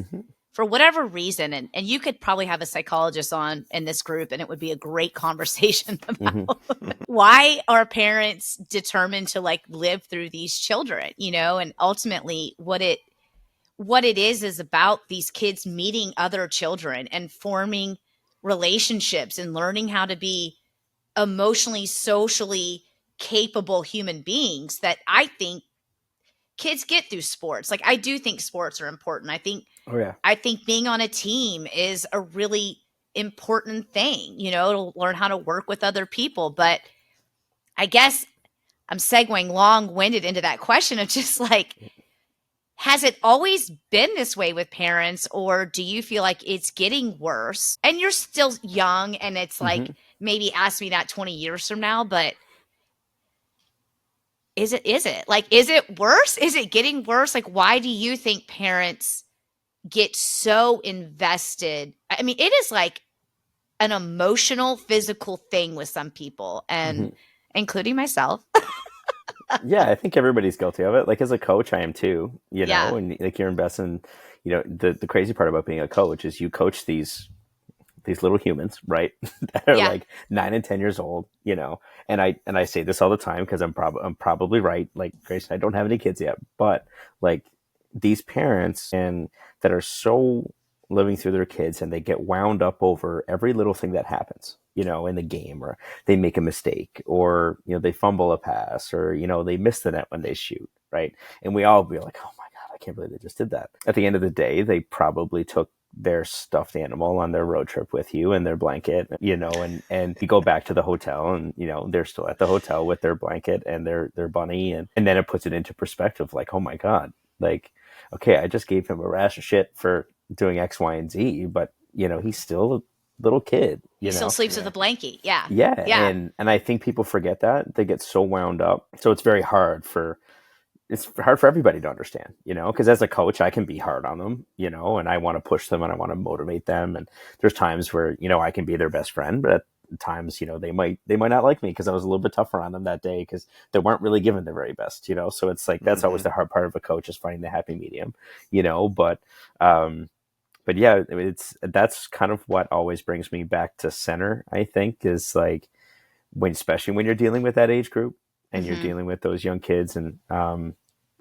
for whatever reason, and you could probably have a psychologist on in this group, and it would be a great conversation about why are parents determined to, like, live through these children, and ultimately what it is about these kids meeting other children and forming relationships and learning how to be emotionally, socially capable human beings that I think kids get through sports. Like, I do think sports are important. I think being on a team is a really important thing, to learn how to work with other people. But I guess I'm segueing long-winded into that question of just, like, has it always been this way with parents, or do you feel like it's getting worse? And you're still young, and it's like, maybe ask me that 20 years from now, but is it like, is it worse? Is it getting worse? Like, why do you think parents get so invested? I mean, it is like an emotional, physical thing with some people, and including myself. Yeah, I think everybody's guilty of it. Like, as a coach, I am too, and, like, you're investing, the crazy part about being a coach is you coach these little humans, right? that are like 9 and 10 years old, and I say this all the time because I'm probably right. Like, Grace, I don't have any kids yet, but, like, these parents and that are so living through their kids, and they get wound up over every little thing that happens, in the game, or they make a mistake, or, they fumble a pass, or, they miss the net when they shoot. Right. And we all be like, oh my God, I can't believe they just did that. At the end of the day, they probably took their stuffed animal on their road trip with you, and their blanket, and you go back to the hotel, and, they're still at the hotel with their blanket and their bunny. And then it puts it into perspective, like, oh my God, like, okay, I just gave him a rash of shit for doing X, Y, and Z, but, he's still a little kid. He still sleeps with a blanket. Yeah. Yeah. And I think people forget that. They get so wound up. So it's very hard for everybody to understand, because as a coach, I can be hard on them, and I want to push them, and I want to motivate them. And there's times where, I can be their best friend, but at times, they might not like me because I was a little bit tougher on them that day because they weren't really giving their very best, So it's like, that's always the hard part of a coach, is finding the happy medium, but yeah, that's kind of what always brings me back to center, I think, is like, especially when you're dealing with that age group, and you're dealing with those young kids, and,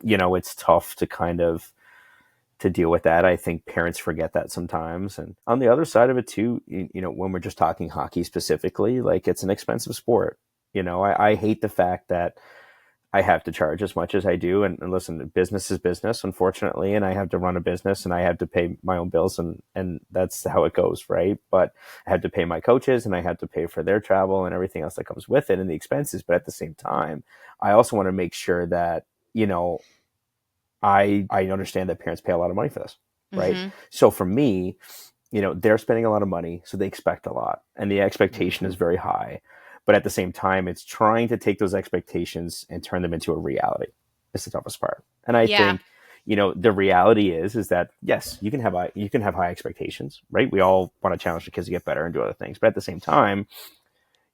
it's tough to deal with that. I think parents forget that sometimes. And on the other side of it too, when we're just talking hockey specifically, like, it's an expensive sport. I hate the fact that I have to charge as much as I do. And listen, business is business, unfortunately, and I have to run a business, and I have to pay my own bills, and that's how it goes, right? But I have to pay my coaches, and I have to pay for their travel and everything else that comes with it, and the expenses. But at the same time, I also want to make sure that, I understand that parents pay a lot of money for this, right? So for me, they're spending a lot of money, so they expect a lot, and the expectation is very high. But at the same time, it's trying to take those expectations and turn them into a reality. It's the toughest part. And I think, the reality is that, yes, you can have high expectations, right? We all want to challenge the kids to get better and do other things. But at the same time,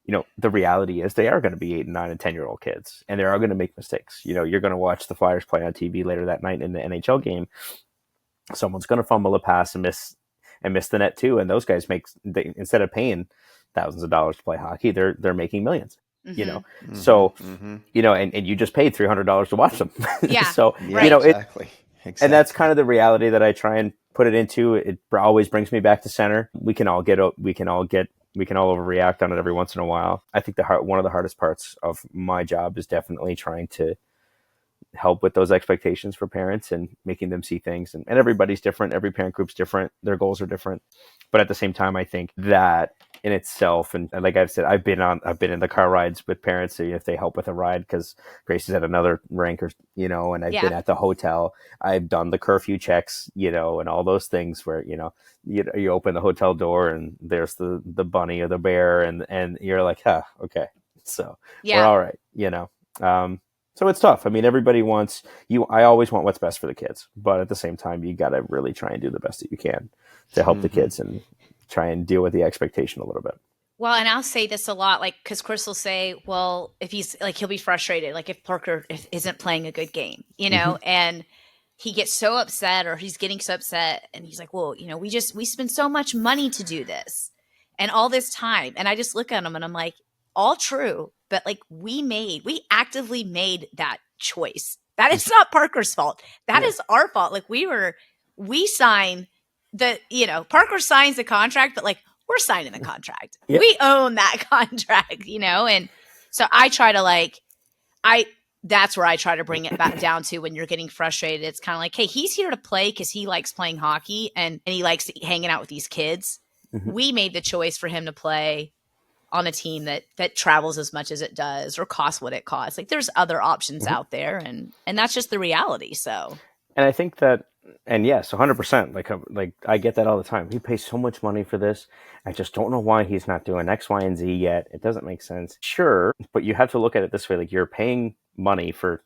the reality is they are going to be 8 and 9 and 10-year-old kids, and they are going to make mistakes. You're going to watch the Flyers play on TV later that night in the NHL game. Someone's going to fumble a pass and miss the net too. And those guys instead of paying thousands of dollars to play hockey, they're making millions, Mm-hmm. So, Mm-hmm. and you just paid $300 to watch them. Yeah. So, right. Exactly. And that's kind of the reality that I try and put it into. It always brings me back to center. We can all overreact on it every once in a while. I think one of the hardest parts of my job is definitely trying to help with those expectations for parents and making them see things. And everybody's different. Every parent group's different. Their goals are different. But at the same time, I think that in itself, and like I've said, I've been in the car rides with parents, so if they help with a ride, because Grace is at another rink, and I've been at the hotel. I've done the curfew checks, and all those things where, you open the hotel door and there's the bunny or the bear, and you're like, okay. So we're all right, So it's tough. I mean, everybody wants I always want what's best for the kids, but at the same time, you got to really try and do the best that you can to help the kids and try and deal with the expectation a little bit. Well, and I'll say this a lot, like, because Chris will say, well, if he's like, he'll be frustrated, like if Parker isn't playing a good game, and he gets so upset, or he's getting so upset, and he's like, well, we spend so much money to do this and all this time. And I just look at him and I'm like, all true. But like we actively made that choice. That is not Parker's fault. That is our fault. Like we sign Parker signs the contract, but like we're signing the contract. Yep. We own that contract, and so I try to that's where I try to bring it back down to when you're getting frustrated. It's kind of like, hey, he's here to play because he likes playing hockey and he likes hanging out with these kids. Mm-hmm. We made the choice for him to play on a team that travels as much as it does or costs what it costs. Like there's other options out there, and that's just the reality. So, and I think that, and yes, 100%. Like I get that all the time. He pays so much money for this. I just don't know why he's not doing X, Y, and Z yet. It doesn't make sense. Sure, but you have to look at it this way: like you're paying money for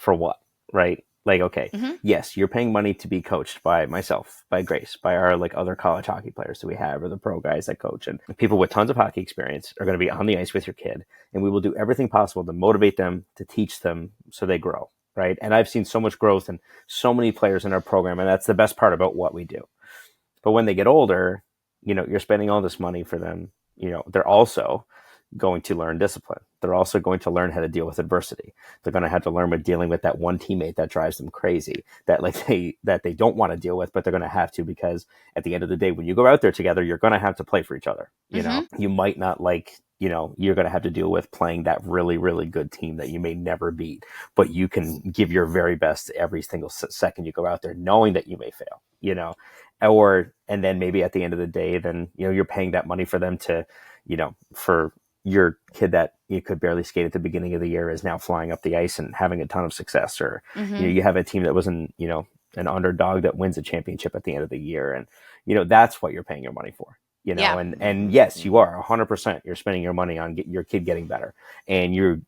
what, right? Like, okay, yes, you're paying money to be coached by myself, by Grace, by our other college hockey players that we have, or the pro guys that coach, and people with tons of hockey experience are going to be on the ice with your kid, and we will do everything possible to motivate them, to teach them, so they grow, right? And I've seen so much growth in so many players in our program, and that's the best part about what we do. But when they get older, you're spending all this money for them. They're also going to learn discipline. They're also going to learn how to deal with adversity. They're going to have to learn with dealing with that one teammate that drives them crazy, that they don't want to deal with, but they're going to have to, because at the end of the day, when you go out there together, you're going to have to play for each other. You might not you're going to have to deal with playing that really, really good team that you may never beat, but you can give your very best every single second you go out there, knowing that you may fail, and then maybe at the end of the day, then, you're paying that money for them to, for your kid that you could barely skate at the beginning of the year is now flying up the ice and having a ton of success, or you have a team that was an underdog that wins a championship at the end of the year, and that's what you're paying your money for. And yes, you are 100%. You're spending your money on your kid getting better, and you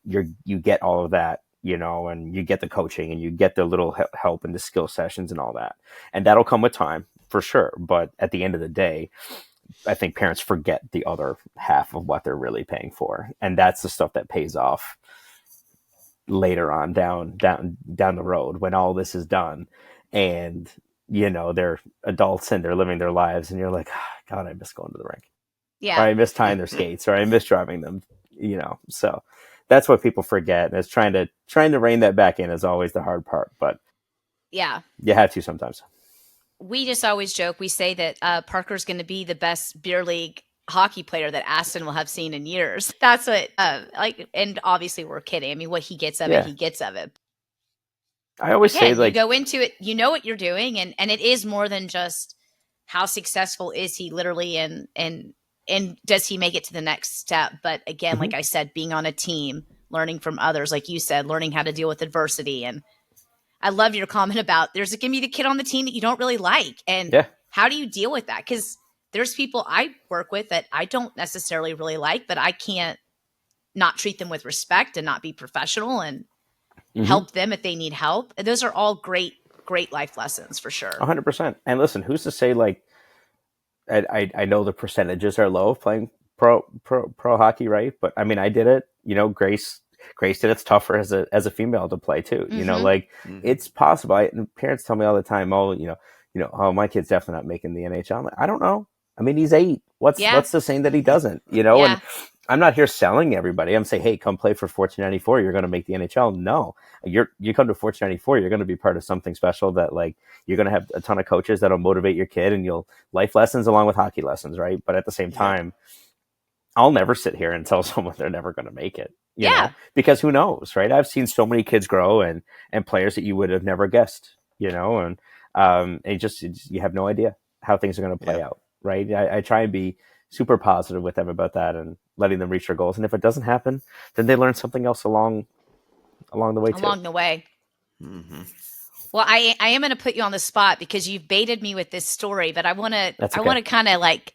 get all of that, and you get the coaching, and you get the little help and the skill sessions and all that, and that'll come with time for sure. But at the end of the day, I think parents forget the other half of what they're really paying for, and that's the stuff that pays off later on down the road when all this is done, and they're adults and they're living their lives, and you're like, oh, God, I miss going to the rink, or I miss tying their skates, or I miss driving them, So that's what people forget, and it's trying to rein that back in is always the hard part, but you have to sometimes. We just always joke. We say that Parker's going to be the best beer league hockey player that Aston will have seen in years. That's what, and obviously we're kidding. I mean, what he gets of it, he gets of it. I always say, you go into it, you know what you're doing, and it is more than just how successful is he literally, and does he make it to the next step. But again, like I said, being on a team, learning from others, like you said, learning how to deal with adversity. And I love your comment about there's going to be the kid on the team that you don't really like. And how do you deal with that? Because there's people I work with that I don't necessarily really like, but I can't not treat them with respect and not be professional and help them if they need help. And those are all great life lessons for sure. 100%. And listen, who's to say, I know the percentages are low of playing pro hockey, right? But I mean, I did it. Grace did. It's tougher as a female to play too. Like it's possible. Parents tell me all the time, oh, oh, my kid's definitely not making the NHL. I'm like, I don't know. I mean, he's 8. What's the saying that he doesn't? And I'm not here selling everybody. I'm saying, hey, come play for 1494. You're going to make the NHL. No, you come to 1494. You're going to be part of something special that like you're going to have a ton of coaches that'll motivate your kid, and you'll life lessons along with hockey lessons, right? But at the same time, I'll never sit here and tell someone they're never going to make it. You know? Because who knows, right? I've seen so many kids grow and players that you would have never guessed, and you have no idea how things are going to play out, right? I try and be super positive with them about that and letting them reach their goals. And if it doesn't happen, then they learn something else along the way too. Along the way. Mm-hmm. Well, I am going to put you on the spot because you've baited me with this story, but I want to kind of like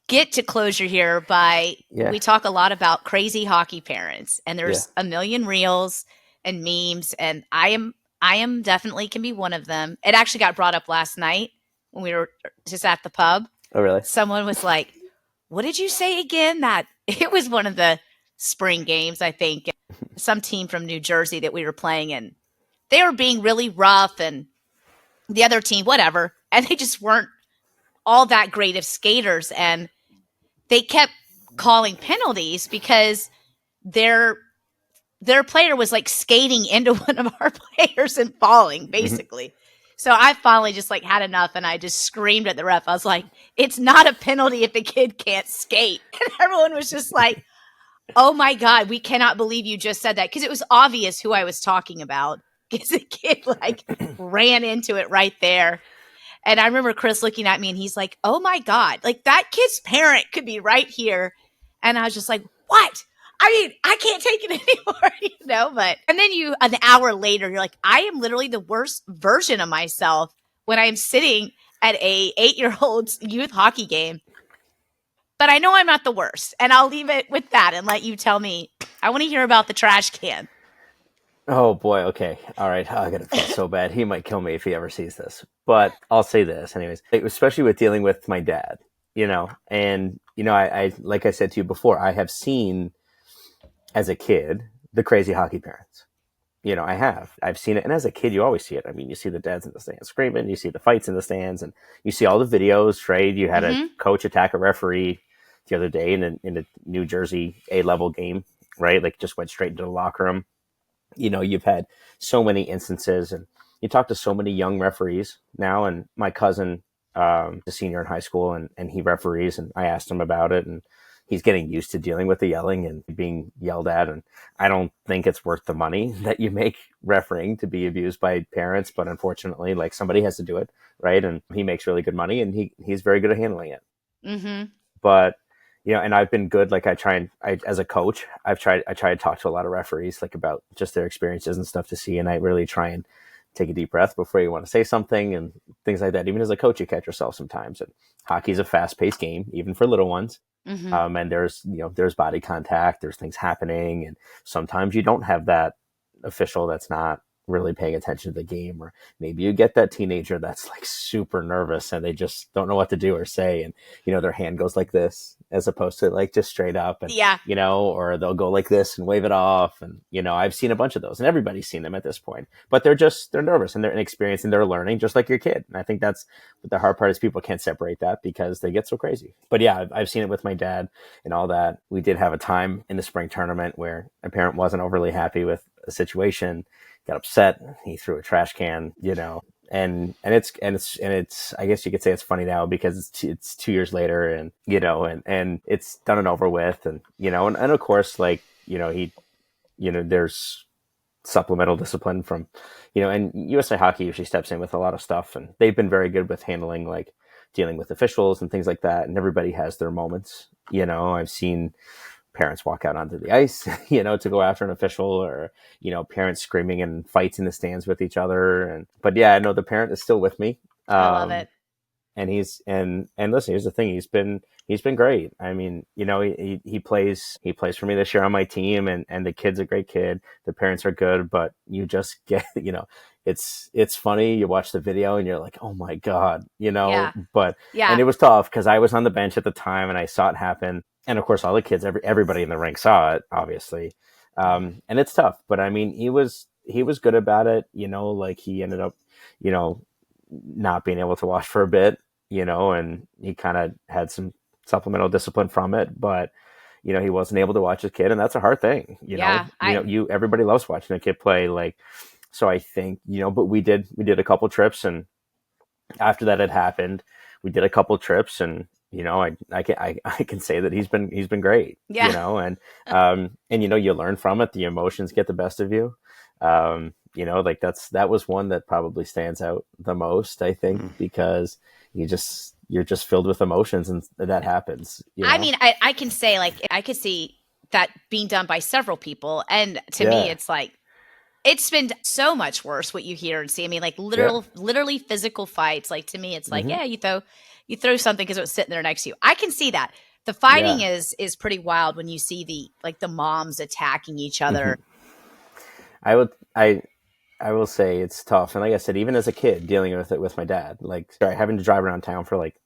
get to closure here by we talk a lot about crazy hockey parents, and there's a million reels and memes, and I am definitely can be one of them. It actually got brought up last night when we were just at the pub. Oh, really? Someone was like, what did you say again? That it was one of the spring games, I think, some team from New Jersey that we were playing, and they were being really rough, and the other team, whatever, and they just weren't all that great of skaters, and they kept calling penalties because their player was like skating into one of our players and falling, basically. Mm-hmm. So I finally just like had enough, and I just screamed at the ref. I was like, it's not a penalty if the kid can't skate. And everyone was just like, oh my God, we cannot believe you just said that. Because it was obvious who I was talking about. Because the kid like ran into it right there. And I remember Chris looking at me, and he's like, oh my God, like that kid's parent could be right here. And I was just like, what? I mean, I can't take it anymore, but, and then an hour later, you're like, I am literally the worst version of myself when I'm sitting at a 8-year-old's youth hockey game, but I know I'm not the worst, and I'll leave it with that and let you tell me. I want to hear about the trash can. Oh boy. Okay. All right. I gotta feel so bad. He might kill me if he ever sees this, but I'll say this anyways, especially with dealing with my dad, and, I, like I said to you before, I have seen as a kid the crazy hockey parents. I've seen it. And as a kid, you always see it. I mean, you see the dads in the stands screaming, you see the fights in the stands, and you see all the videos, right? You had a coach attack a referee the other day in a New Jersey A-level game, right? Like just went straight into the locker room. You've had so many instances, and you talk to so many young referees now. And my cousin, a senior in high school, and he referees, and I asked him about it, and he's getting used to dealing with the yelling and being yelled at. And I don't think it's worth the money that you make refereeing to be abused by parents. But unfortunately, like somebody has to do it, right? And he makes really good money, and he's very good at handling it. Mm-hmm. But, and I've been good. Like as a coach, I try to talk to a lot of referees, like about just their experiences and stuff to see. And I really try and take a deep breath before you want to say something and things like that. Even as a coach, you catch yourself sometimes. And hockey's a fast-paced game, even for little ones. Mm-hmm. And there's body contact, there's things happening, and sometimes you don't have that official that's not really paying attention to the game, or maybe you get that teenager that's like super nervous and they just don't know what to do or say, and their hand goes like this as opposed to like just straight up, and or they'll go like this and wave it off, and I've seen a bunch of those, and everybody's seen them at this point, but they're nervous and they're inexperienced and they're learning just like your kid. And I think that's the hard part, is people can't separate that because they get so crazy. But yeah, I've seen it with my dad and all that. We did have a time in the spring tournament where a parent wasn't overly happy with a situation, got upset. He threw a trash can, and it's I guess you could say it's funny now because it's 2 years later, and and it's done and over with, and and of course, like he there's supplemental discipline from and USA Hockey usually steps in with a lot of stuff, and they've been very good with handling like dealing with officials and things like that, and everybody has their moments. I've seen parents walk out onto the ice, to go after an official, or, parents screaming and fights in the stands with each other. But yeah, I know the parent is still with me. I love it. and listen, here's the thing, he's been great. I mean, you know, he plays for me this year on my team, and the kid's a great kid. The parents are good, but you just get, you know, it's funny. You watch the video and you're like, oh my God, you know, Yeah. And it was tough because I was on the bench at the time and I saw it happen. And of course, all the kids, everybody in the rink saw it, obviously. And it's tough, but I mean, he was good about it, you know, like he ended up, you know, not being able to watch for a bit, you know, and he kind of had some supplemental discipline from it, but you know, he wasn't able to watch his kid, and that's a hard thing, you know. Everybody loves watching a kid play, like, so I think, you know, but we did a couple trips, and after that had happened, we did a couple trips, and you know, I can say that he's been great, Yeah. you know, and you know, you learn from it, the emotions get the best of you. You know, like that was one that probably stands out the most, I think, because you're just filled with emotions, and that happens. You know? I mean, I can say, like, I could see that being done by several people, and to me, it's like, it's been so much worse what you hear and see. I mean, like literally physical fights. Like, to me, it's like, yeah, you throw something because it was sitting there next to you. I can see that. The fighting is pretty wild when you see the moms attacking each other. I will say it's tough. And like I said, even as a kid dealing with it with my dad, like having to drive around town for like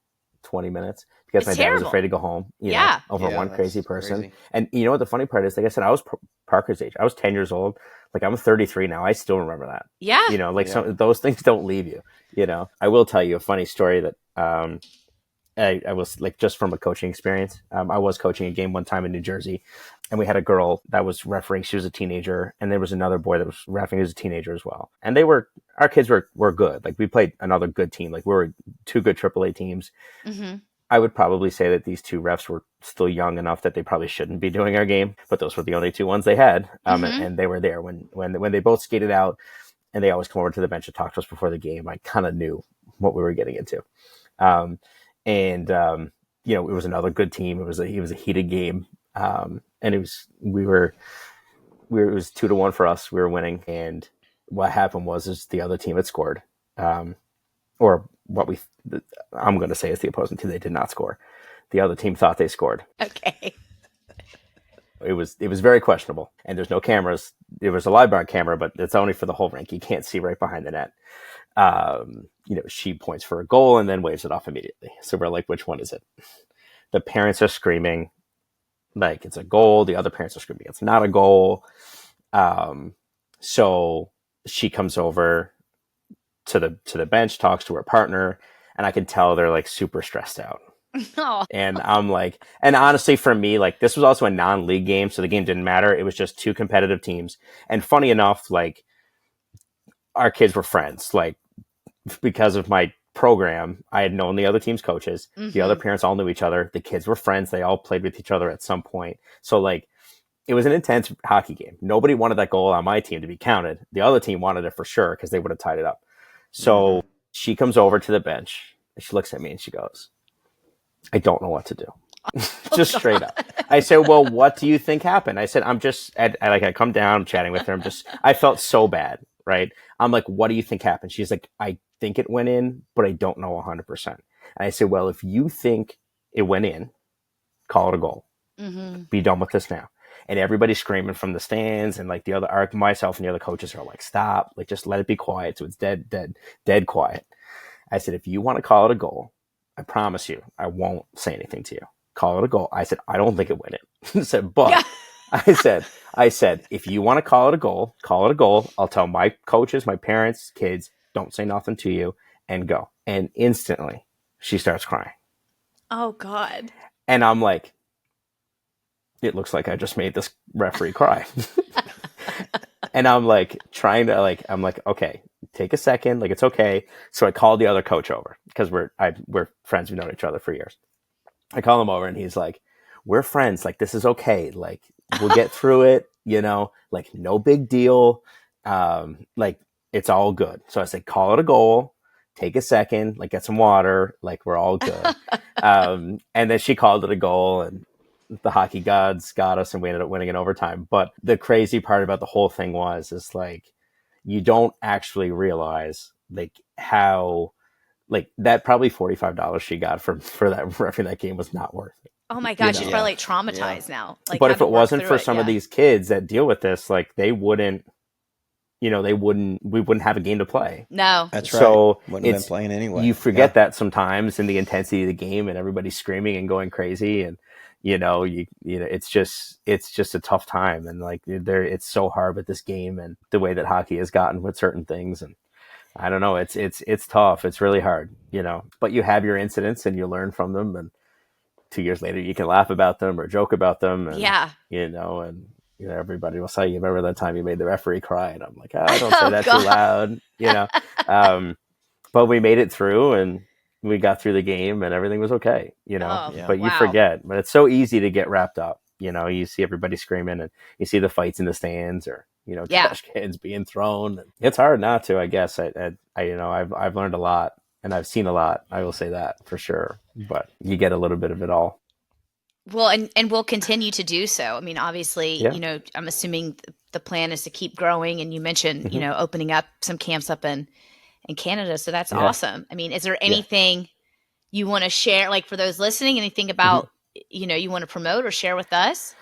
20 minutes because my dad was afraid to go home, you know, over one crazy person. Crazy. And you know what the funny part is? Like I said, I was Parker's age. I was 10 years old. Like, I'm 33 now. I still remember that. Yeah. You know, like some of those things don't leave you, you know. I will tell you a funny story that I was, like, just from a coaching experience. I was coaching a game one time in New Jersey, and we had a girl that was refereeing. She was a teenager, and there was another boy that was refereeing who was a teenager as well. And our kids were good. Like, we played another good team. Like, we were two good AAA teams. Mm-hmm. I would probably say that these two refs were still young enough that they probably shouldn't be doing our game, but those were the only two ones they had. And they were there when they both skated out, and they always come over to the bench to talk to us before the game. I kind of knew what we were getting into. You know, it was another good team. It was a heated game. And it was 2-1 for us. We were winning. And what happened was the other team had scored, or what I'm going to say is the opposing team. They did not score. The other team thought they scored. Okay. It was very questionable, and there's no cameras. There was a live bar camera, but it's only for the whole rink. You can't see right behind the net. You know, she points for a goal and then waves it off immediately. So we're like, which one is it? The parents are screaming like it's a goal. The other parents are screaming it's not a goal. So she comes over to the bench, talks to her partner, and I can tell they're like super stressed out. Oh. And I'm like, and honestly, for me, like, this was also a non-league game, so the game didn't matter. It was just two competitive teams. And funny enough, like, our kids were friends. Like, because of my program, I had known the other team's coaches. Mm-hmm. The other parents all knew each other. The kids were friends. They all played with each other at some point. So, like, it was an intense hockey game. Nobody wanted that goal on my team to be counted. The other team wanted it for sure because they would have tied it up. So she comes over to the bench. She looks at me and she goes, I don't know what to do. Just straight up. I said, well, what do you think happened? I said, I come down, I'm chatting with her. I felt so bad, right? I'm like, what do you think happened? She's like, I think it went in, but I don't know 100%. And I said, well, if you think it went in, call it a goal. Mm-hmm. Be done with this now. And everybody's screaming from the stands, and like myself and the other coaches are like, stop, like, just let it be quiet. So it's dead quiet. I said, if you want to call it a goal, I promise you, I won't say anything to you. Call it a goal. I said, I don't think it went in. I said, but I said, if you want to call it a goal, call it a goal. I'll tell my coaches, my parents, kids, don't say nothing to you, and go. And instantly she starts crying. Oh God. And I'm like, it looks like I just made this referee cry. And I'm like I'm like, okay, take a second. Like, it's okay. So I called the other coach over because we're friends. We've known each other for years. I call him over and he's like, we're friends. Like, this is okay. Like, we'll get through it, you know, like, no big deal. Like, it's all good. So I said, call it a goal, take a second, like, get some water. Like, we're all good. And then she called it a goal, and the hockey gods got us, and we ended up winning in overtime. But the crazy part about the whole thing is like, you don't actually realize like how like that probably $45 she got for that refereeing that game was not worth it. Oh my God, You she's know? probably like traumatized now. Like, But if having it worked wasn't through for it, some of yeah. these kids that deal with this, like we wouldn't have a game to play. No. That's right. So Wouldn't have been playing anyway. You forget that sometimes in the intensity of the game and everybody's screaming and going crazy, and it's just a tough time, and like it's so hard with this game and the way that hockey has gotten with certain things, and I don't know, it's tough. It's really hard, but you have your incidents and you learn from them, and 2 years later you can laugh about them or joke about them, and Yeah. and everybody will say, you remember that time you made the referee cry? And I'm like, I don't say Oh, that God. too loud, but we made it through, and we got through the game, and everything was okay, Oh, but you wow. forget, but it's so easy to get wrapped up, you see everybody screaming, and you see the fights in the stands, or trash cans being thrown. It's hard not to, I guess. I've learned a lot, and I've seen a lot, I will say that for sure, but you get a little bit of it all. Well, and we'll continue to do so. I mean, obviously, Yeah. I'm assuming the plan is to keep growing, and you mentioned, opening up some camps up in Canada. So that's awesome. I mean, is there anything you want to share, like for those listening, anything about, you want to promote or share with us?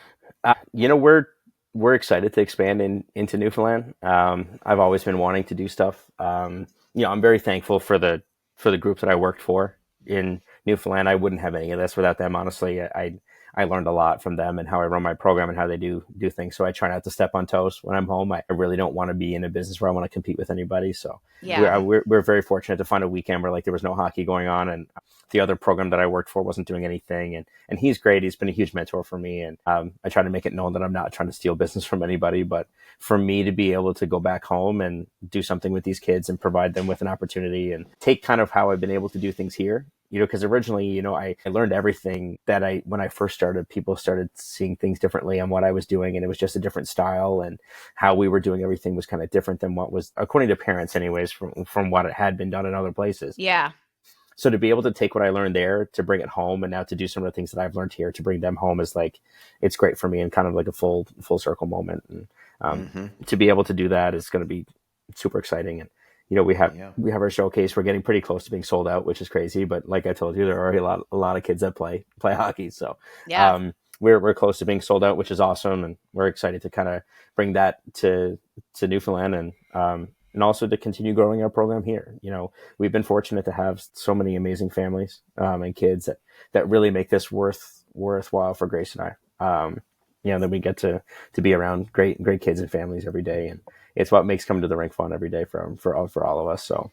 We're excited to expand into Newfoundland. I've always been wanting to do stuff. I'm very thankful for the group that I worked for in Newfoundland. I wouldn't have any of this without them. Honestly, I learned a lot from them and how I run my program and how they do things. So I try not to step on toes when I'm home. I really don't want to be in a business where I want to compete with anybody. So we're very fortunate to find a weekend where like there was no hockey going on, and the other program that I worked for wasn't doing anything. And he's great. He's been a huge mentor for me. And I try to make it known that I'm not trying to steal business from anybody, but for me to be able to go back home and do something with these kids and provide them with an opportunity and take kind of how I've been able to do things here. Because originally, I learned everything that when I first started, people started seeing things differently on what I was doing. And it was just a different style, and how we were doing everything was kind of different than what was, according to parents anyways, from what it had been done in other places. Yeah. So to be able to take what I learned there to bring it home, and now to do some of the things that I've learned here to bring them home is like, it's great for me, and kind of like a full circle moment. And to be able to do that is going to be super exciting. And we have our showcase. We're getting pretty close to being sold out, which is crazy. But like I told you, there are already a lot of kids that play hockey. So we're close to being sold out, which is awesome, and we're excited to kind of bring that to Newfoundland, and also to continue growing our program here. We've been fortunate to have so many amazing families and kids that really make this worthwhile for Grace and I. That we get to be around great kids and families every day, and it's what makes coming to the rink fun every day for all of us. So,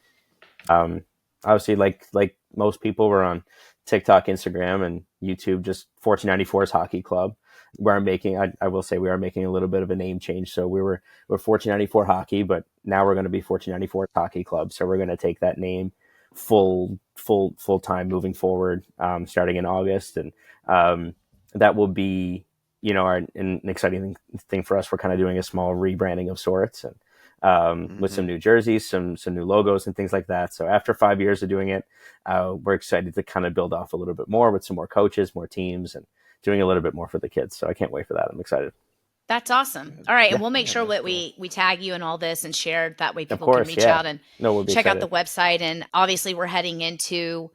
obviously, like most people, we're on TikTok, Instagram, and YouTube. Just 1494's Hockey Club, where I will say we are making a little bit of a name change. So we're 1494 Hockey, but now we're going to be 1494 Hockey Club. So we're going to take that name full time moving forward, starting in August, and that will be an exciting thing for us. We're kind of doing a small rebranding of sorts, and with some new jerseys, some new logos and things like that. So after 5 years of doing it, we're excited to kind of build off a little bit more with some more coaches, more teams, and doing a little bit more for the kids. So I can't wait for that. I'm excited. That's awesome. All right. And we'll make sure that we tag you in all this and share. That way people can reach out and check out the website. And obviously we're heading into,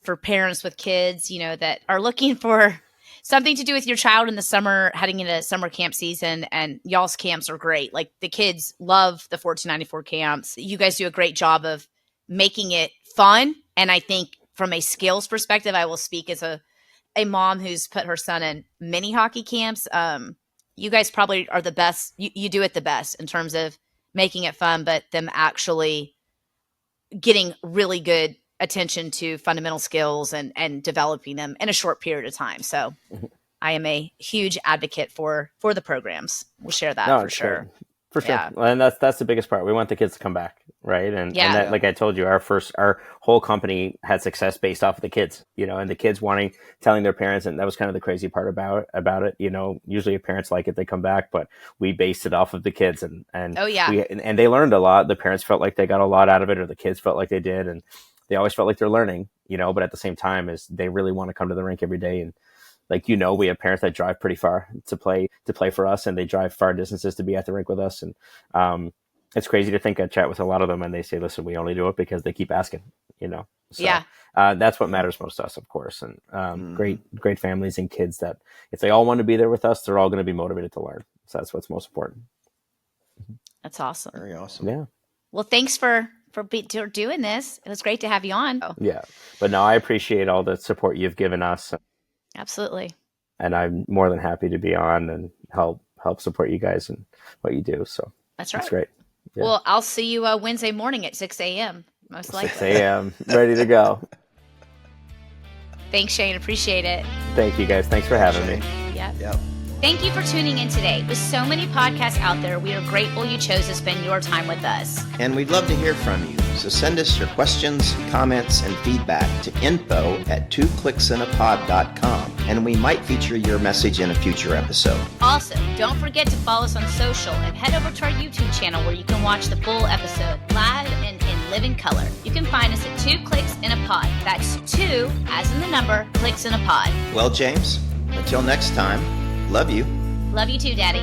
for parents with kids, that are looking for something to do with your child in the summer, heading into summer camp season, and y'all's camps are great. Like, the kids love the 1494 camps. You guys do a great job of making it fun. And I think from a skills perspective, I will speak as a mom who's put her son in mini hockey camps. You guys probably are the best. You do it the best in terms of making it fun, but them actually getting really good attention to fundamental skills and developing them in a short period of time. So I am a huge advocate for the programs. We'll share that for sure. Great. For sure. Yeah. And that's the biggest part. We want the kids to come back, right? And that, like I told you, our whole company had success based off of the kids, and the kids telling their parents, and that was kind of the crazy part about it. Usually if parents like it, they come back, but we based it off of the kids, and they learned a lot. The parents felt like they got a lot out of it, or the kids felt like they did, and they always felt like they're learning, but at the same time is they really want to come to the rink every day. And we have parents that drive pretty far to play for us, and they drive far distances to be at the rink with us. And it's crazy to think I chat with a lot of them and they say, listen, we only do it because they keep asking, So, Yeah. that's what matters most to us, of course. And great families and kids that if they all want to be there with us, they're all going to be motivated to learn. So that's what's most important. That's awesome. Very awesome. Yeah. Well, thanks for doing this. It was great to have you on. Yeah. But no, I appreciate all the support you've given us. Absolutely. And I'm more than happy to be on and help support you guys and what you do. So that's right. That's great. Yeah. Well, I'll see you Wednesday morning at 6 a.m. most likely. 6 a.m. ready to go. Thanks, Shayne. Appreciate it. Thank you, guys. Thanks for having me. Yep. Thank you for tuning in today. With so many podcasts out there, we are grateful you chose to spend your time with us. And we'd love to hear from you. So send us your questions, comments, and feedback to info@twoclicksinapod.com, and we might feature your message in a future episode. Also, don't forget to follow us on social and head over to our YouTube channel where you can watch the full episode live and in living color. You can find us at 2 Clicks in a Pod. That's 2, as in the number, clicks in a pod. Well, James, until next time, love you. Love you too, Daddy.